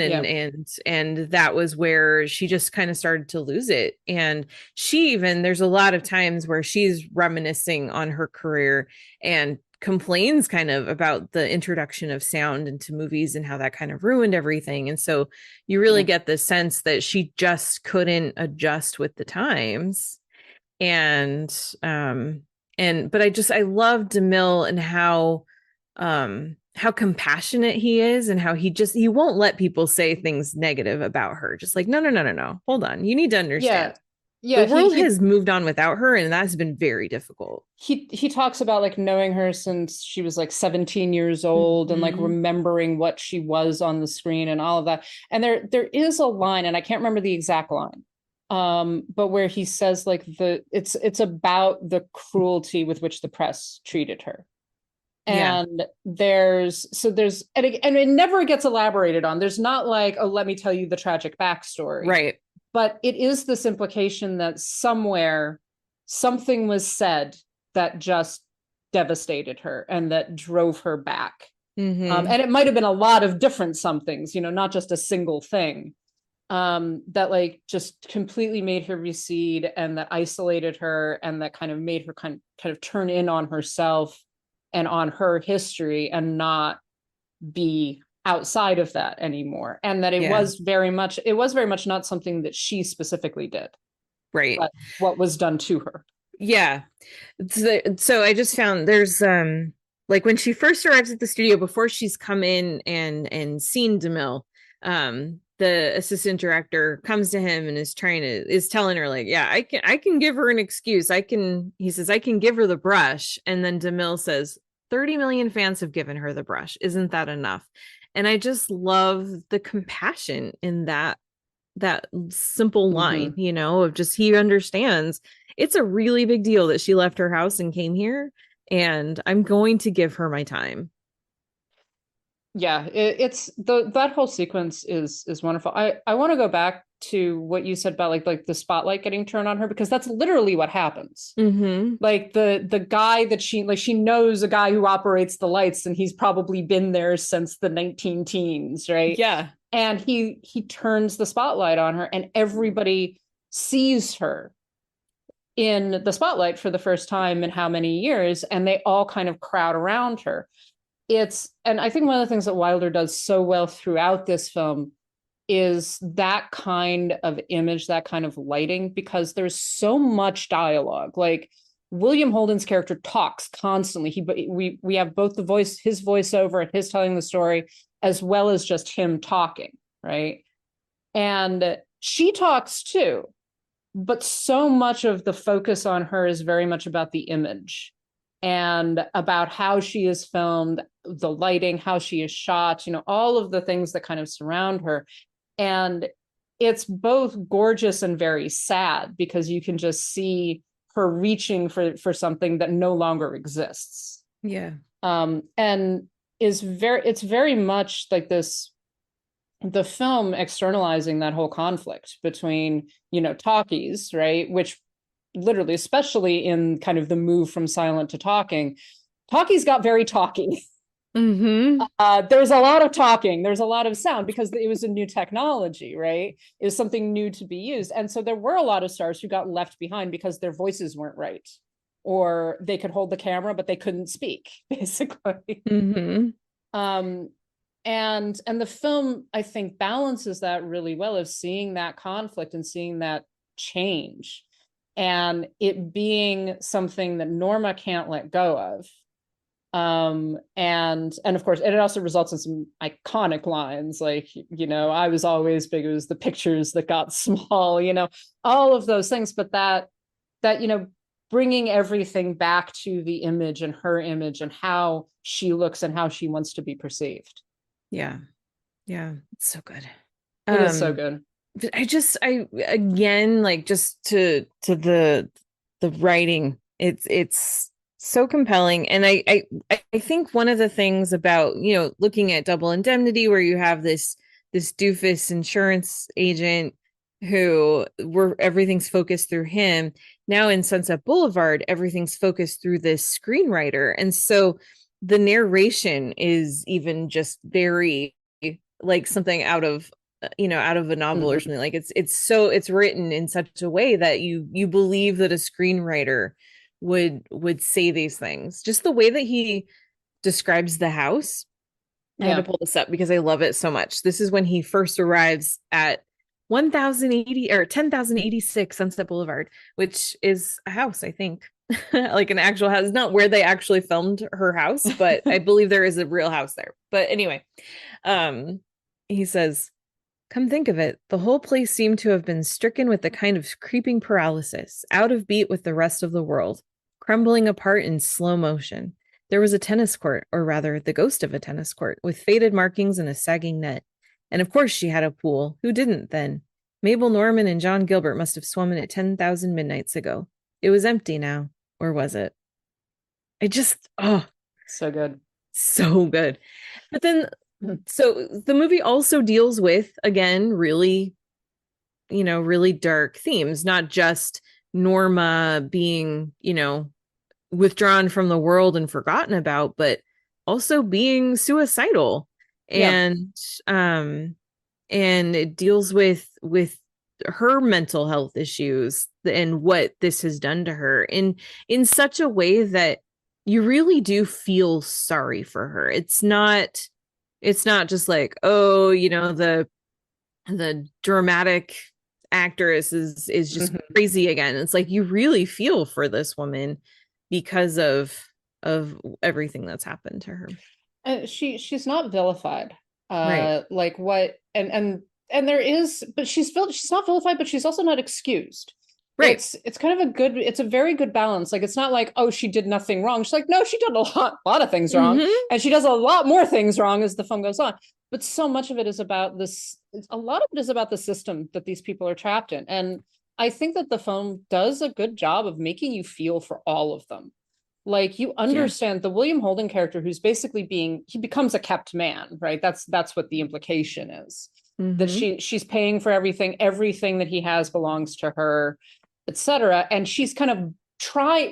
and that was where she just kind of started to lose it. And there's a lot of times where she's reminiscing on her career and complains kind of about the introduction of sound into movies and how that kind of ruined everything. And so you really get the sense that she just couldn't adjust with the times. And but I love DeMille and how compassionate he is, and how he won't let people say things negative about her. Just like, no, hold on, you need to understand. Yeah, the world has moved on without her, and that's been very difficult. He talks about like knowing her since she was like 17 years old and like remembering what she was on the screen and all of that. And there is a line, and I can't remember the exact line, but where he says like it's about the cruelty with which the press treated her. And there's and it never gets elaborated on. There's not like, oh, let me tell you the tragic backstory. Right. But it is this implication that somewhere something was said that just devastated her and that drove her back. And it might have been a lot of different somethings, you know, not just a single thing, that like just completely made her recede and that isolated her and that kind of made her kind of turn in on herself and on her history and not be outside of that anymore. And that it was very much not something that she specifically did. Right. But what was done to her. Yeah. So I just found there's like when she first arrives at the studio, before she's come in and seen DeMille, the assistant director comes to him and is telling her like, yeah, I can give her an excuse. He says, I can give her the brush. And then DeMille says, 30 million fans have given her the brush. Isn't that enough? And I just love the compassion in that simple line, you know, of just, he understands it's a really big deal that she left her house and came here, and I'm going to give her my time. Yeah, it's that whole sequence is wonderful. I want to go back to what you said about like the spotlight getting turned on her, because that's literally what happens. Like the guy that she knows, a guy who operates the lights, and he's probably been there since the 19 teens, right? Yeah. And he turns the spotlight on her, and everybody sees her in the spotlight for the first time in how many years, and they all kind of crowd around her. And I think one of the things that Wilder does so well throughout this film is that kind of image, that kind of lighting, because there's so much dialogue. Like William Holden's character talks constantly. We have both his voiceover and his telling the story, as well as just him talking, right? And she talks too, but so much of the focus on her is very much about the image and about how she is filmed, the lighting, how she is shot, you know, all of the things that kind of surround her. And it's both gorgeous and very sad, because you can just see her reaching for something that no longer exists. Yeah. And it's very much like this, the film externalizing that whole conflict between, you know, talkies, right? Which literally, especially in kind of the move from silent to talking, talkies got very talky. There's a lot of talking, there's a lot of sound, because it was a new technology, right? It was something new to be used. And so there were a lot of stars who got left behind because their voices weren't right, or they could hold the camera, but they couldn't speak, basically. And the film, I think, balances that really well, of seeing that conflict and seeing that change, and it being something that Norma can't let go of. And of course, it also results in some iconic lines like, you know, I was always big, it was the pictures that got small, you know, all of those things. But that, you know, bringing everything back to the image and her image and how she looks and how she wants to be perceived. Yeah. It's so good. It is so good. I again, like, just to the writing, it's so compelling. And I think one of the things about, you know, looking at Double Indemnity, where you have this doofus insurance agent where everything's focused through him. Now in Sunset Boulevard, everything's focused through this screenwriter. And so the narration is even just very like something out of a novel or something. Like it's written in such a way that you believe that a screenwriter would say these things. Just the way that he describes the house. I had to pull this up because I love it so much. This is when he first arrives at 1080 or 10,086 Sunset Boulevard, which is a house, I think. Like an actual house, not where they actually filmed her house, but I believe there is a real house there. But anyway, he says, Come think of it, the whole place seemed to have been stricken with a kind of creeping paralysis, out of beat with the rest of the world, crumbling apart in slow motion. There was a tennis court, or rather, the ghost of a tennis court, with faded markings and a sagging net. And of course she had a pool. Who didn't then? Mabel Norman and John Gilbert must have swum in it 10,000 midnights ago. It was empty now. Or was it? So good. So good. But then, so the movie also deals with, again, really, really dark themes, not just Norma being, withdrawn from the world and forgotten about, but also being suicidal. Yeah. And it deals with her mental health issues and what this has done to her in such a way that you really do feel sorry for her. It's not just like, oh, the dramatic actress is just crazy again. It's like you really feel for this woman because of everything that's happened to her. She's not vilified. Right. Like what and there is, but she's not vilified, but she's also not excused. Right. It's kind of it's a very good balance. Like, it's not like, oh, she did nothing wrong. She's like, no, she did a lot of things wrong. And she does a lot more things wrong as the film goes on. But so much of it is about a lot of it is about the system that these people are trapped in. And I think that the film does a good job of making you feel for all of them. Like, you understand the William Holden character, who's basically he becomes a kept man, right? That's what the implication is. That she's paying for everything that he has belongs to her, etc. And she's kind of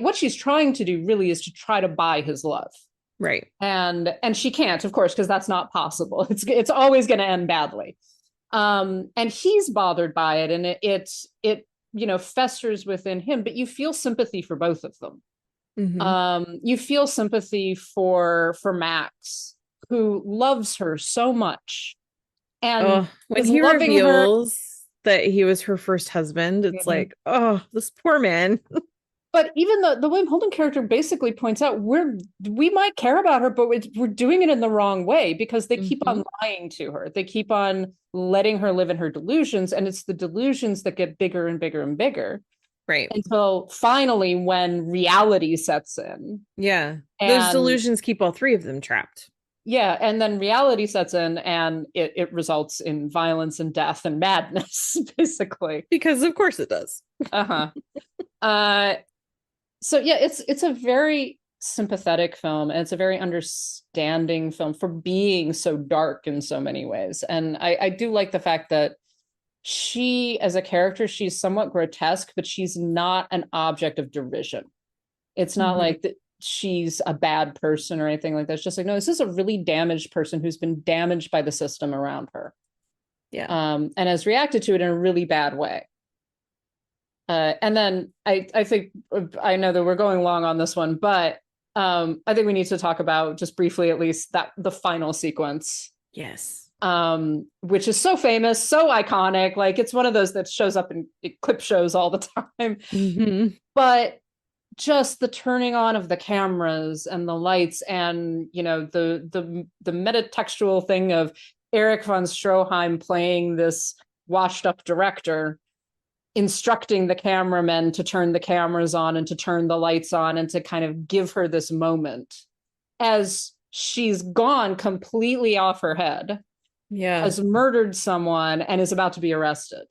what she's trying to do really is to try to buy his love. Right. And she can't, of course, because that's not possible. It's always going to end badly. And he's bothered by it, and it festers within him, but you feel sympathy for both of them. You feel sympathy for Max, who loves her so much. And when he reveals that he was her first husband, it's like, oh, this poor man. But even the William Holden character basically points out we might care about her, but we're doing it in the wrong way, because they keep on lying to her. They keep on letting her live in her delusions, and it's the delusions that get bigger and bigger and bigger. Right. Until finally, when reality sets in. Yeah. Those delusions keep all three of them trapped. Yeah. And then reality sets in, and it results in violence and death and madness, basically. Because of course it does. So yeah, it's a very sympathetic film, and it's a very understanding film for being so dark in so many ways. And I do like the fact that she, as a character, she's somewhat grotesque, but she's not an object of derision. It's not like that she's a bad person or anything like that. It's just like, no, this is a really damaged person who's been damaged by the system around her. Yeah. And has reacted to it in a really bad way. And then I think, I know that we're going long on this one, but I think we need to talk about, just briefly at least, that the final sequence. Yes. Which is so famous, so iconic. Like, it's one of those that shows up in clip shows all the time. But just the turning on of the cameras and the lights, and the metatextual thing of Erich von Stroheim playing this washed up director, instructing the cameramen to turn the cameras on and to turn the lights on, and to kind of give her this moment as she's gone completely off her head, has murdered someone, and is about to be arrested.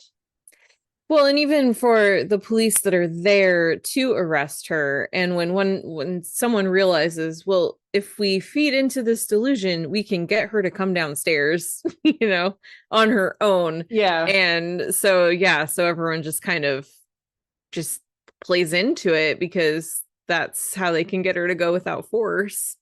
Well, and even for the police that are there to arrest her, and when someone realizes, well, if we feed into this delusion, we can get her to come downstairs, on her own. Yeah. And so everyone just kind of just plays into it, because that's how they can get her to go without force.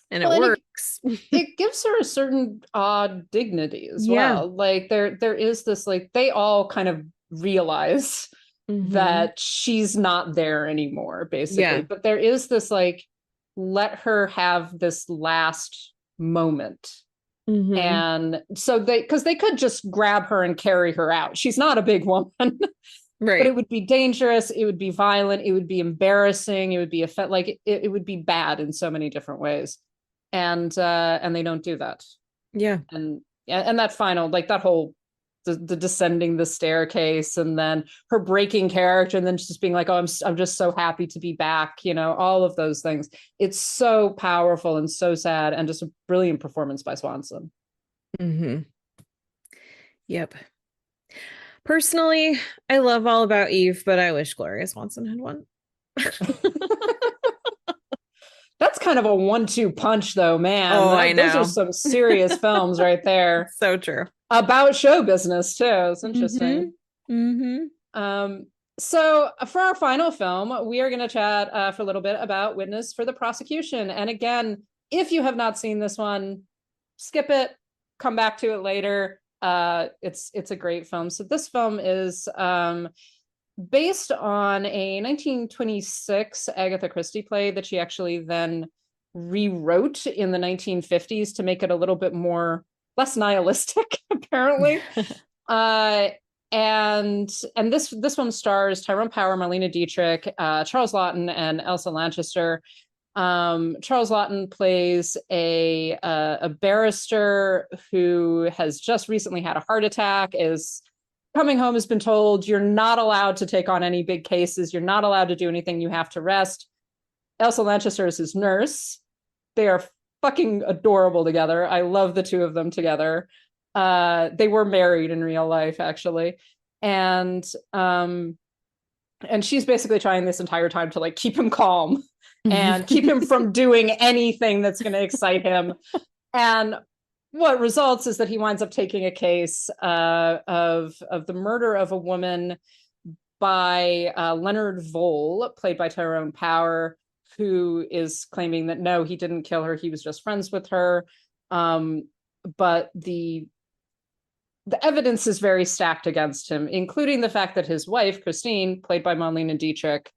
And it works. It gives her a certain odd dignity as well. Like, there is this, like, they all kind of realize that she's not there anymore, basically. But there is this, like, let her have this last moment. And so because they could just grab her and carry her out. She's not a big woman. Right. But it would be dangerous, it would be violent, it would be embarrassing, it would be it would be bad in so many different ways. And they don't do that. And that final, like, that whole the descending the staircase, and then her breaking character, and then just being like, oh, I'm just so happy to be back, all of those things. It's so powerful and so sad, and just a brilliant performance by Swanson. Yep. Personally, I love All About Eve, but I wish Gloria Swanson had won. That's kind of a 1-2 punch, though, man. Oh, I know. Those are some serious films right there. So true. About show business, too. It's interesting. So for our final film, we are going to chat for a little bit about Witness for the Prosecution. And again, if you have not seen this one, skip it, come back to it later. It's a great film. So this film is based on a 1926 Agatha Christie play that she actually then rewrote in the 1950s to make it a little bit less nihilistic, apparently. And this one stars Tyrone Power, Marlene Dietrich, Charles Laughton, and Elsa Lanchester. Charles Laughton plays a barrister who has just recently had a heart attack, is coming home, has been told, you're not allowed to take on any big cases. You're not allowed to do anything. You have to rest. Elsa Lanchester is his nurse. They are fucking adorable together. I love the two of them together. They were married in real life, actually. And she's basically trying this entire time to like keep him calm and keep him from doing anything that's going to excite him. And what results is that he winds up taking a case of the murder of a woman by Leonard Vole, played by Tyrone Power, who is claiming that no, he didn't kill her, he was just friends with her. But the evidence is very stacked against him, including the fact that his wife, Christine, played by Marlene Dietrich,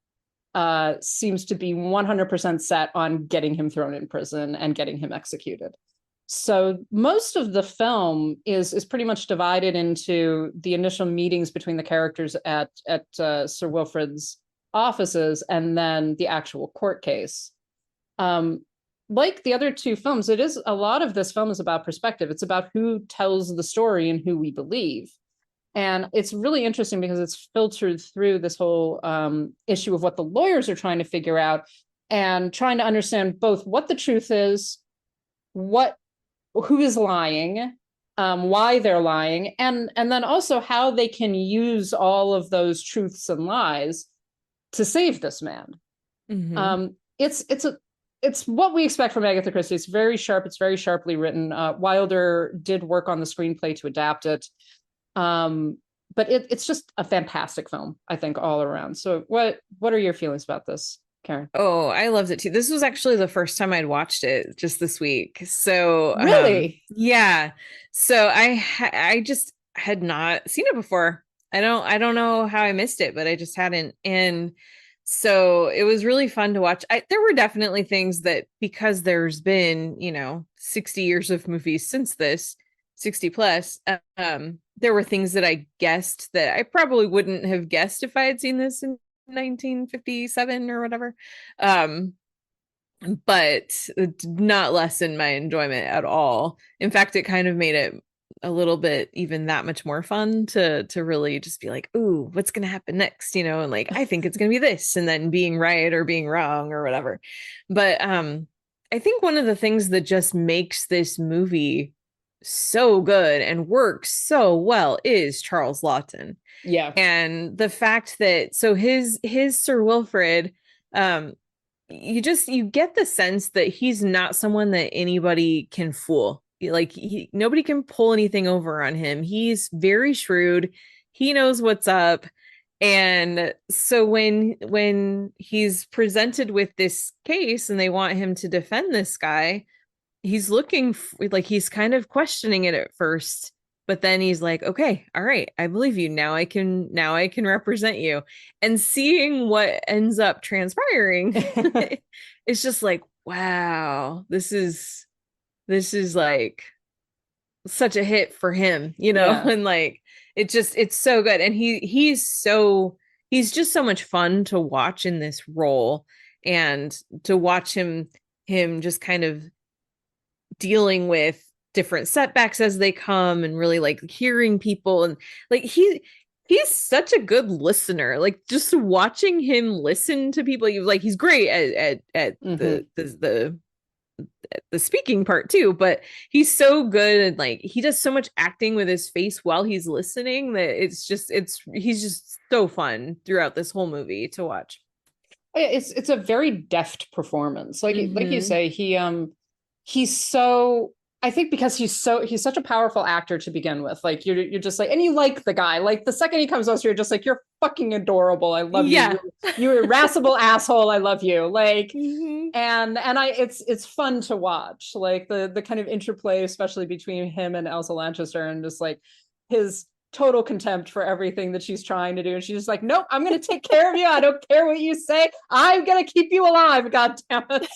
seems to be 100% set on getting him thrown in prison and getting him executed. So most of the film is pretty much divided into the initial meetings between the characters at Sir Wilfrid's offices and then the actual court case. Like the other two films, a lot of this film is about perspective. It's about who tells the story and who we believe. And it's really interesting because it's filtered through this whole issue of what the lawyers are trying to figure out and trying to understand both what the truth is, who is lying, why they're lying, and then also how they can use all of those truths and lies to save this man. It's what we expect from Agatha Christie. It's very sharp. It's very sharply written. Wilder did work on the screenplay to adapt it. But it's just a fantastic film, I think, all around. So what are your feelings about this, Karen? Oh, I loved it too. This was actually the first time I'd watched it just this week. So really, yeah. So I just had not seen it before. I don't know how I missed it, but I just hadn't. And so it was really fun to watch. There were definitely things that, because there's been 60 years of movies since this, 60 plus. There were things that I guessed that I probably wouldn't have guessed if I had seen this in 1957 or whatever. But it did not lessen my enjoyment at all. In fact, it kind of made it a little bit even that much more fun to really just be like, ooh, what's going to happen next? And like, I think it's going to be this, and then being right or being wrong or whatever. But I think one of the things that just makes this movie so good and works so well is Charles Laughton. Yeah. And the fact that, so his Sir Wilfrid, you get the sense that he's not someone that anybody can fool. Like nobody can pull anything over on him. He's very shrewd. He knows what's up. And so when he's presented with this case and they want him to defend this guy, he's looking like he's kind of questioning it at first, but then he's like, okay, all right, I believe you. Now I can represent you. And seeing what ends up transpiring, it's just like, wow, this is like such a hit for him, yeah. And like, it's so good. And he's just so much fun to watch in this role, and to watch him just kind of dealing with different setbacks as they come, and really like hearing people, and like he's such a good listener. Like just watching him listen to people, he's great at the speaking part too, but he's so good, and like he does so much acting with his face while he's listening that he's just so fun throughout this whole movie to watch. It's a very deft performance. Like you Mhm. say, he's so, I think because he's such a powerful actor to begin with. Like you're just like, and you like the guy. Like the second he comes out, you're just like, you're fucking adorable. I love Yeah. you. You're irascible asshole. I love you. Like, Mhm. and it's fun to watch. Like the kind of interplay, especially between him and Elsa Lanchester, and just like his total contempt for everything that she's trying to do. And she's just like, nope, I'm going to take care of you. I don't care what you say. I'm going to keep you alive. God damn it.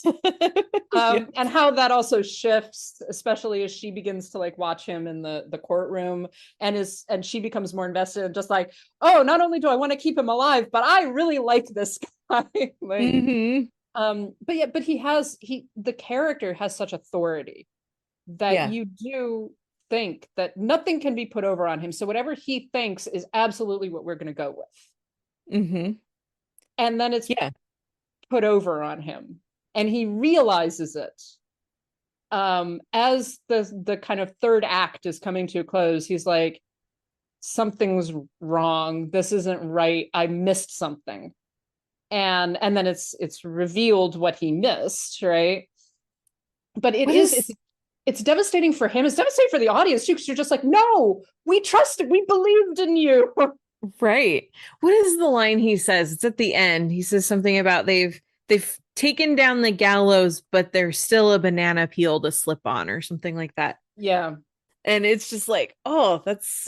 Yeah. And how that also shifts, especially as she begins to like watch him in the courtroom, and she becomes more invested in just like, oh, not only do I want to keep him alive, but I really like this guy. Like, Mhm. but the character has such authority that Yeah. you do think that nothing can be put over on him. So whatever he thinks is absolutely what we're going to go with. Mhm. And then it's Yeah. put over on him, and he realizes it. As the kind of third act is coming to a close, he's like, something's wrong. This isn't right. I missed something. And then it's revealed what he missed, right? But it's devastating for him. It's devastating for the audience too, because you're just like, no, we trusted, we believed in you. Right. What is the line he says? It's at the end. He says something about they've taken down the gallows, but there's still a banana peel to slip on, or something like that. Yeah. And it's just like, oh, that's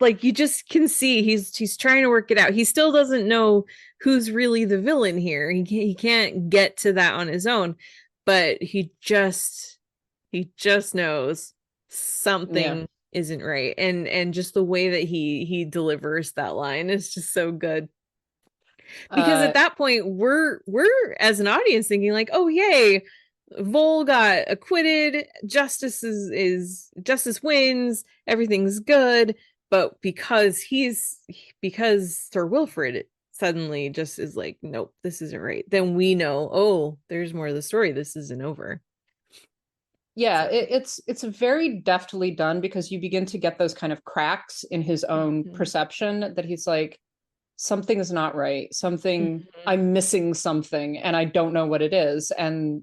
like, you just can see he's trying to work it out. He still doesn't know who's really the villain here. He can't get to that on his own, but he just knows something isn't right. And just the way that he delivers that line is just so good. Because at that point we're as an audience thinking like, oh yay, Vol got acquitted, justice justice wins, everything's good. But because Sir Wilfrid suddenly just is like, nope, this isn't right, then we know, oh, there's more of the story, this isn't over. Yeah, it's very deftly done, because you begin to get those kind of cracks in his own perception, that he's like, something is not right, something, I'm missing something, and I don't know what it is. And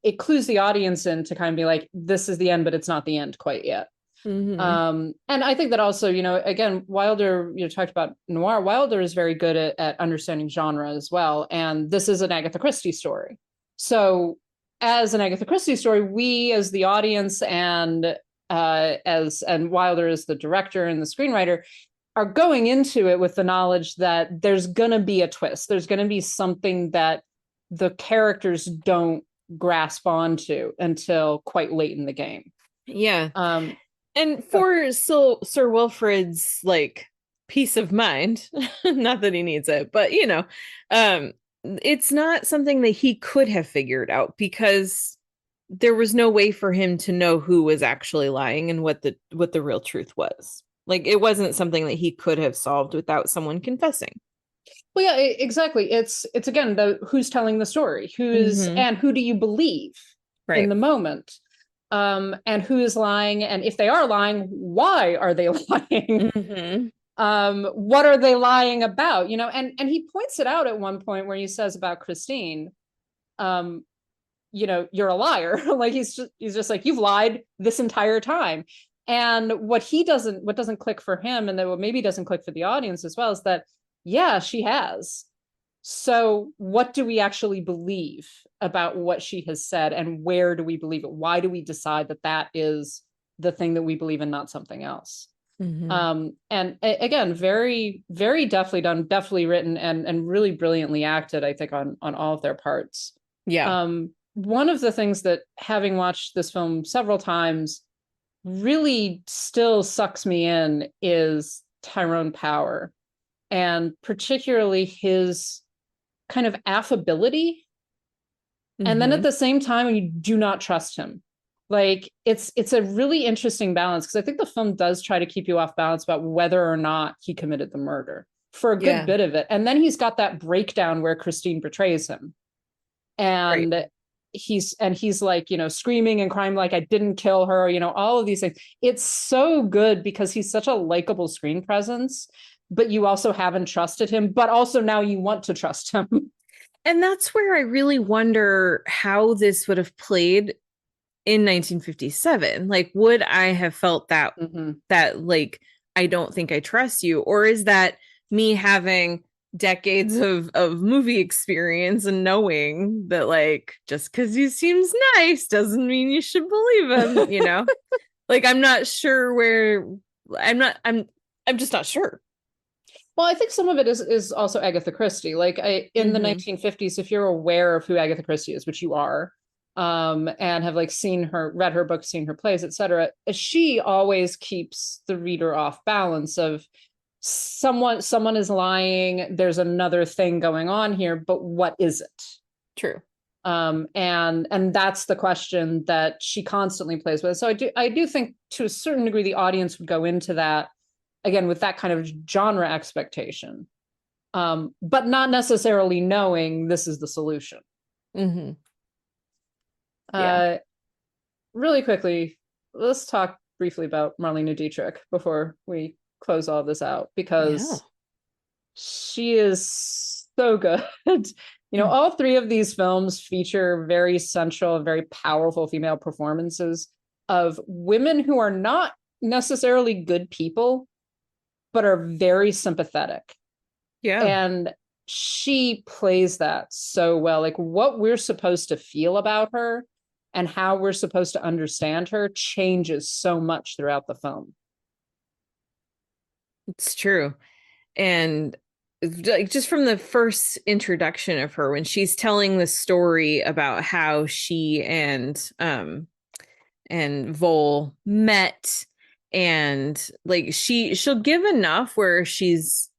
it clues the audience in to kind of be like, this is the end, but it's not the end quite yet. And I think that also, again, Wilder, talked about noir. Wilder is very good at understanding genre as well. And this is an Agatha Christie story. So as an Agatha Christie story, we as the audience, and Wilder as the director and the screenwriter, are going into it with the knowledge that there's going to be a twist. There's going to be something that the characters don't grasp onto until quite late in the game. Yeah. And for Sir Wilfrid's like peace of mind, not that he needs it, but it's not something that he could have figured out, because there was no way for him to know who was actually lying and what the real truth was. Like, it wasn't something that he could have solved without someone confessing. Well, yeah, exactly. It's again, who's telling the story, and who do you believe in the moment, and who is lying, and if they are lying, why are they lying? What are they lying about? And he points it out at one point where he says about Christine, you're a liar. Like he's just like, you've lied this entire time. And what doesn't click for him, and what maybe doesn't click for the audience as well, is that, yeah, she has. So what do we actually believe about what she has said, and where do we believe it? Why do we decide that is the thing that we believe in, not something else? And again, very, very deftly done, deftly written, and really brilliantly acted, I think, on all of their parts. Yeah. One of the things that, having watched this film several times, really still sucks me in is Tyrone Power, and particularly his kind of affability. And then at the same time, you do not trust him. Like it's a really interesting balance, because I think the film does try to keep you off balance about whether or not he committed the murder for a good bit of it. And then he's got that breakdown where Christine betrays him. And he's like, you know, screaming and crying like, I didn't kill her, you know, all of these things. It's so good because he's such a likable screen presence, but you also haven't trusted him, but also now you want to trust him. And that's where I really wonder how this would have played in 1957. Like, would I have felt that that like, I don't think I trust you? Or is that me having decades of movie experience and knowing that, like, just because he seems nice doesn't mean you should believe him, you know? Like, I'm not sure where I'm just not sure. Well, I think some of it is also Agatha Christie. Like in the 1950s, if you're aware of who Agatha Christie is, which you are, and have like read her books, seen her plays, etc., she always keeps the reader off balance of someone is lying, there's another thing going on here, but what is it? True. And that's the question that she constantly plays with. So I do think to a certain degree the audience would go into that again with that kind of genre expectation, but not necessarily knowing this is the solution. Really quickly, let's talk briefly about Marlene Dietrich before we close all this out, because she is so good. You know, all three of these films feature very central, very powerful female performances of women who are not necessarily good people, but are very sympathetic. Yeah. And she plays that so well. Like what we're supposed to feel about her and how we're supposed to understand her changes so much throughout the film. It's true. And like just from the first introduction of her, when she's telling the story about how she and Vol met, and like she'll give enough where she's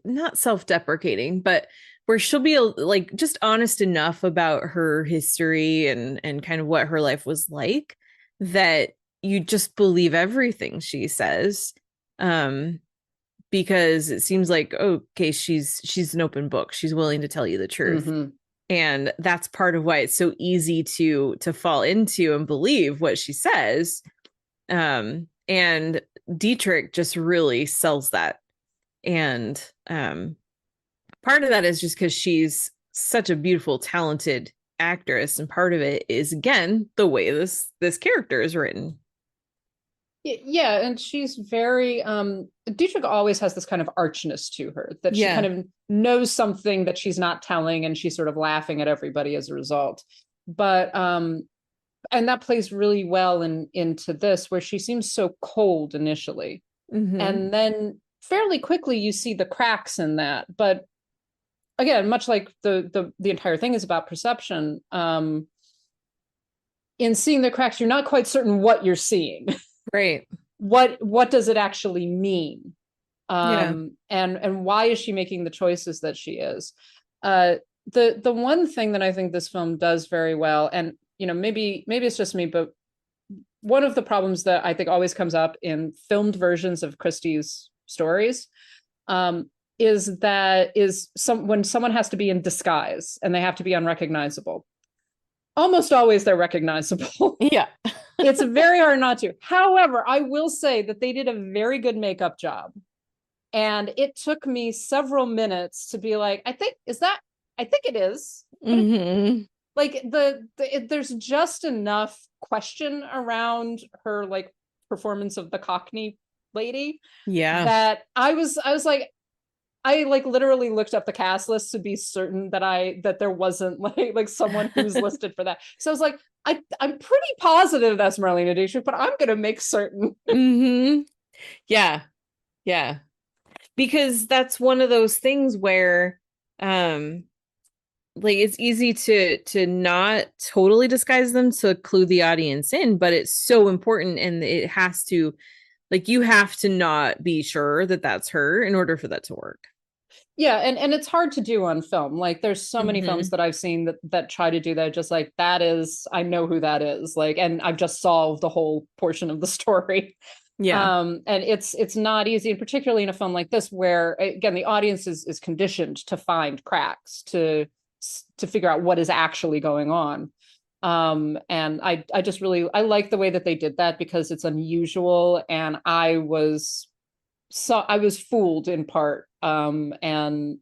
not self-deprecating, but where she'll be like just honest enough about her history and kind of what her life was like, that you just believe everything she says. Because it seems like, okay, she's an open book. She's willing to tell you the truth. And that's part of why it's so easy to fall into and believe what she says. And Dietrich just really sells that. And part of that is just because she's such a beautiful, talented actress. And part of it is, again, the way this character is written. Yeah, and she's very Dietrich always has this kind of archness to her, that she kind of knows something that she's not telling, and she's sort of laughing at everybody as a result. But and that plays really well into this, where she seems so cold initially. And then fairly quickly you see the cracks in that. But again, much like the entire thing is about perception, in seeing the cracks, you're not quite certain what you're seeing. Right. What does it actually mean? And why is she making the choices that she is? The one thing that I think this film does very well, and you know, maybe it's just me, but one of the problems that I think always comes up in filmed versions of Christie's stories is when someone has to be in disguise and they have to be unrecognizable. Almost always they're recognizable. Yeah. It's very hard not to. However, I will say that they did a very good makeup job. And it took me several minutes to be like, I think it is. Like there's just enough question around her like performance of the Cockney lady. Yeah. That I was like, I like literally looked up the cast list to be certain that there wasn't like someone who's listed for that. So I was like, I'm pretty positive that's Marlene Dietrich, but I'm gonna make certain. Yeah. Because that's one of those things where like it's easy to not totally disguise them to clue the audience in, but it's so important, and it has to, like, you have to not be sure that that's her in order for that to work. Yeah, and it's hard to do on film. Like there's so many films that I've seen that try to do that, just like that is, I know who that is. Like, and I've just solved the whole portion of the story. Yeah. And it's not easy, and particularly in a film like this, where again the audience is conditioned to find cracks, to figure out what is actually going on. And I just really, I like the way that they did that, because it's unusual, and I was fooled in part, and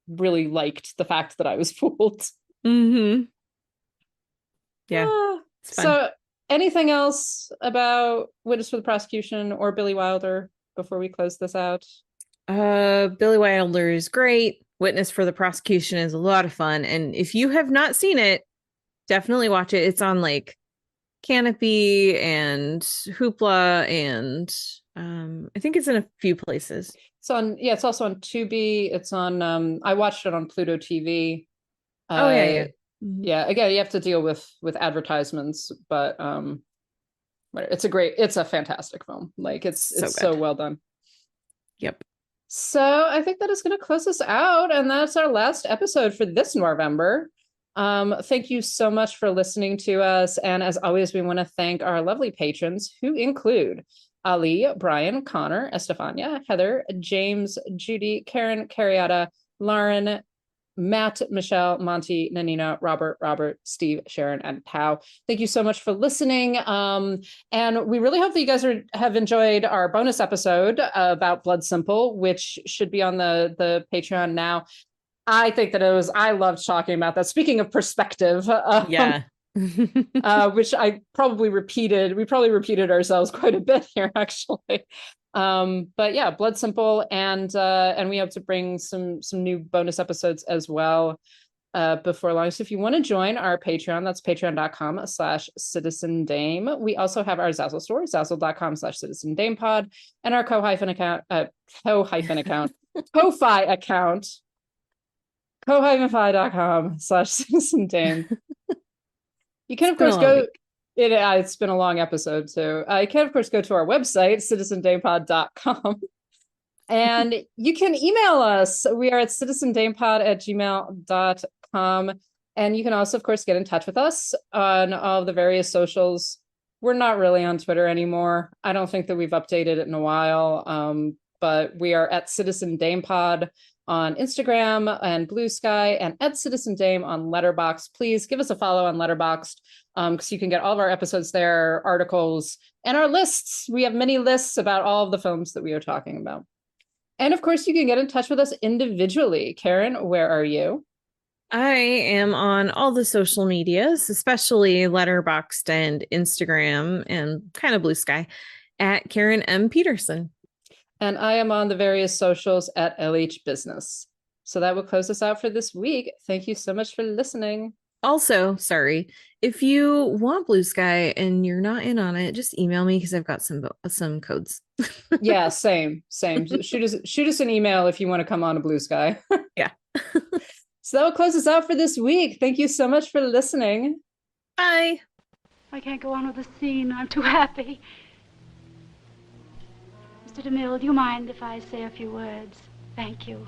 really liked the fact that I was fooled. Yeah. It's fun. So anything else about Witness for the Prosecution or Billy Wilder before we close this out? Billy Wilder is great. Witness for the Prosecution is a lot of fun. And if you have not seen it, definitely watch it. It's on like Canopy and Hoopla, and I think it's in a few places. It's on, yeah, it's also on Tubi. It's on, I watched it on Pluto TV. Yeah, again, you have to deal with advertisements, but it's a fantastic film. Like it's so well done. Yep. So I think that is going to close us out, and that's our last episode for this Noirvember. Thank you so much for listening to us, and as always, we want to thank our lovely patrons, who include Ali, Brian, Connor, Estefania, Heather, James, Judy, Karen, Carriata, Lauren, Matt, Michelle, Monty, Nanina, Robert, Steve, Sharon, and Pau. Thank you so much for listening. And we really hope that you guys have enjoyed our bonus episode about Blood Simple, which should be on the Patreon now. I think that I loved talking about that. Speaking of perspective, which I probably repeated. We probably repeated ourselves quite a bit here, actually. But yeah, Blood Simple, and we hope to bring some new bonus episodes as well before long. So if you want to join our Patreon, that's patreon.com/citizendame. We also have our Zazzle store, zazzle.com/citizendamepod, and our Ko-Fi account, ko-fi.com/citizendame. You can, of course, go. It's been a long episode, too. You can, of course, go to our website, citizendamepod.com. And you can email us. We are at citizendamepod@gmail.com. And you can also, of course, get in touch with us on all of the various socials. We're not really on Twitter anymore. I don't think that we've updated it in a while. But we are at citizendamepod on Instagram and Blue Sky, and at Citizen Dame on Letterboxd. Please give us a follow on Letterboxd, because you can get all of our episodes there, articles, and our lists. We have many lists about all of the films that we are talking about. And of course, you can get in touch with us individually. Karen, where are you? I am on all the social medias, especially Letterboxd and Instagram and kind of Blue Sky, at Karen M. Peterson. And I am on the various socials at LH Business. So that will close us out for this week. Thank you so much for listening. Also, sorry, if you want Blue Sky and you're not in on it, just email me, because I've got some codes. Yeah, same. Shoot us an email if you want to come on to Blue Sky. Yeah. So that will close us out for this week. Thank you so much for listening. Bye. I can't go on with the scene. I'm too happy. Mr. DeMille, do you mind if I say a few words? Thank you.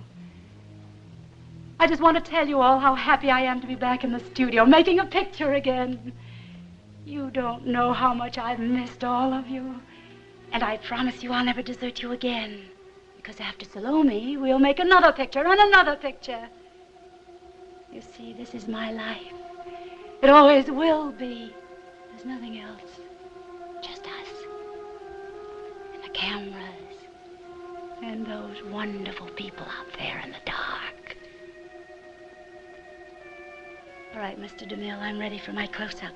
I just want to tell you all how happy I am to be back in the studio, making a picture again. You don't know how much I've missed all of you. And I promise you I'll never desert you again. Because after Salome, we'll make another picture and another picture. You see, this is my life. It always will be. There's nothing else. Just us. And the cameras. And those wonderful people out there in the dark. All right, Mr. DeMille, I'm ready for my close-up.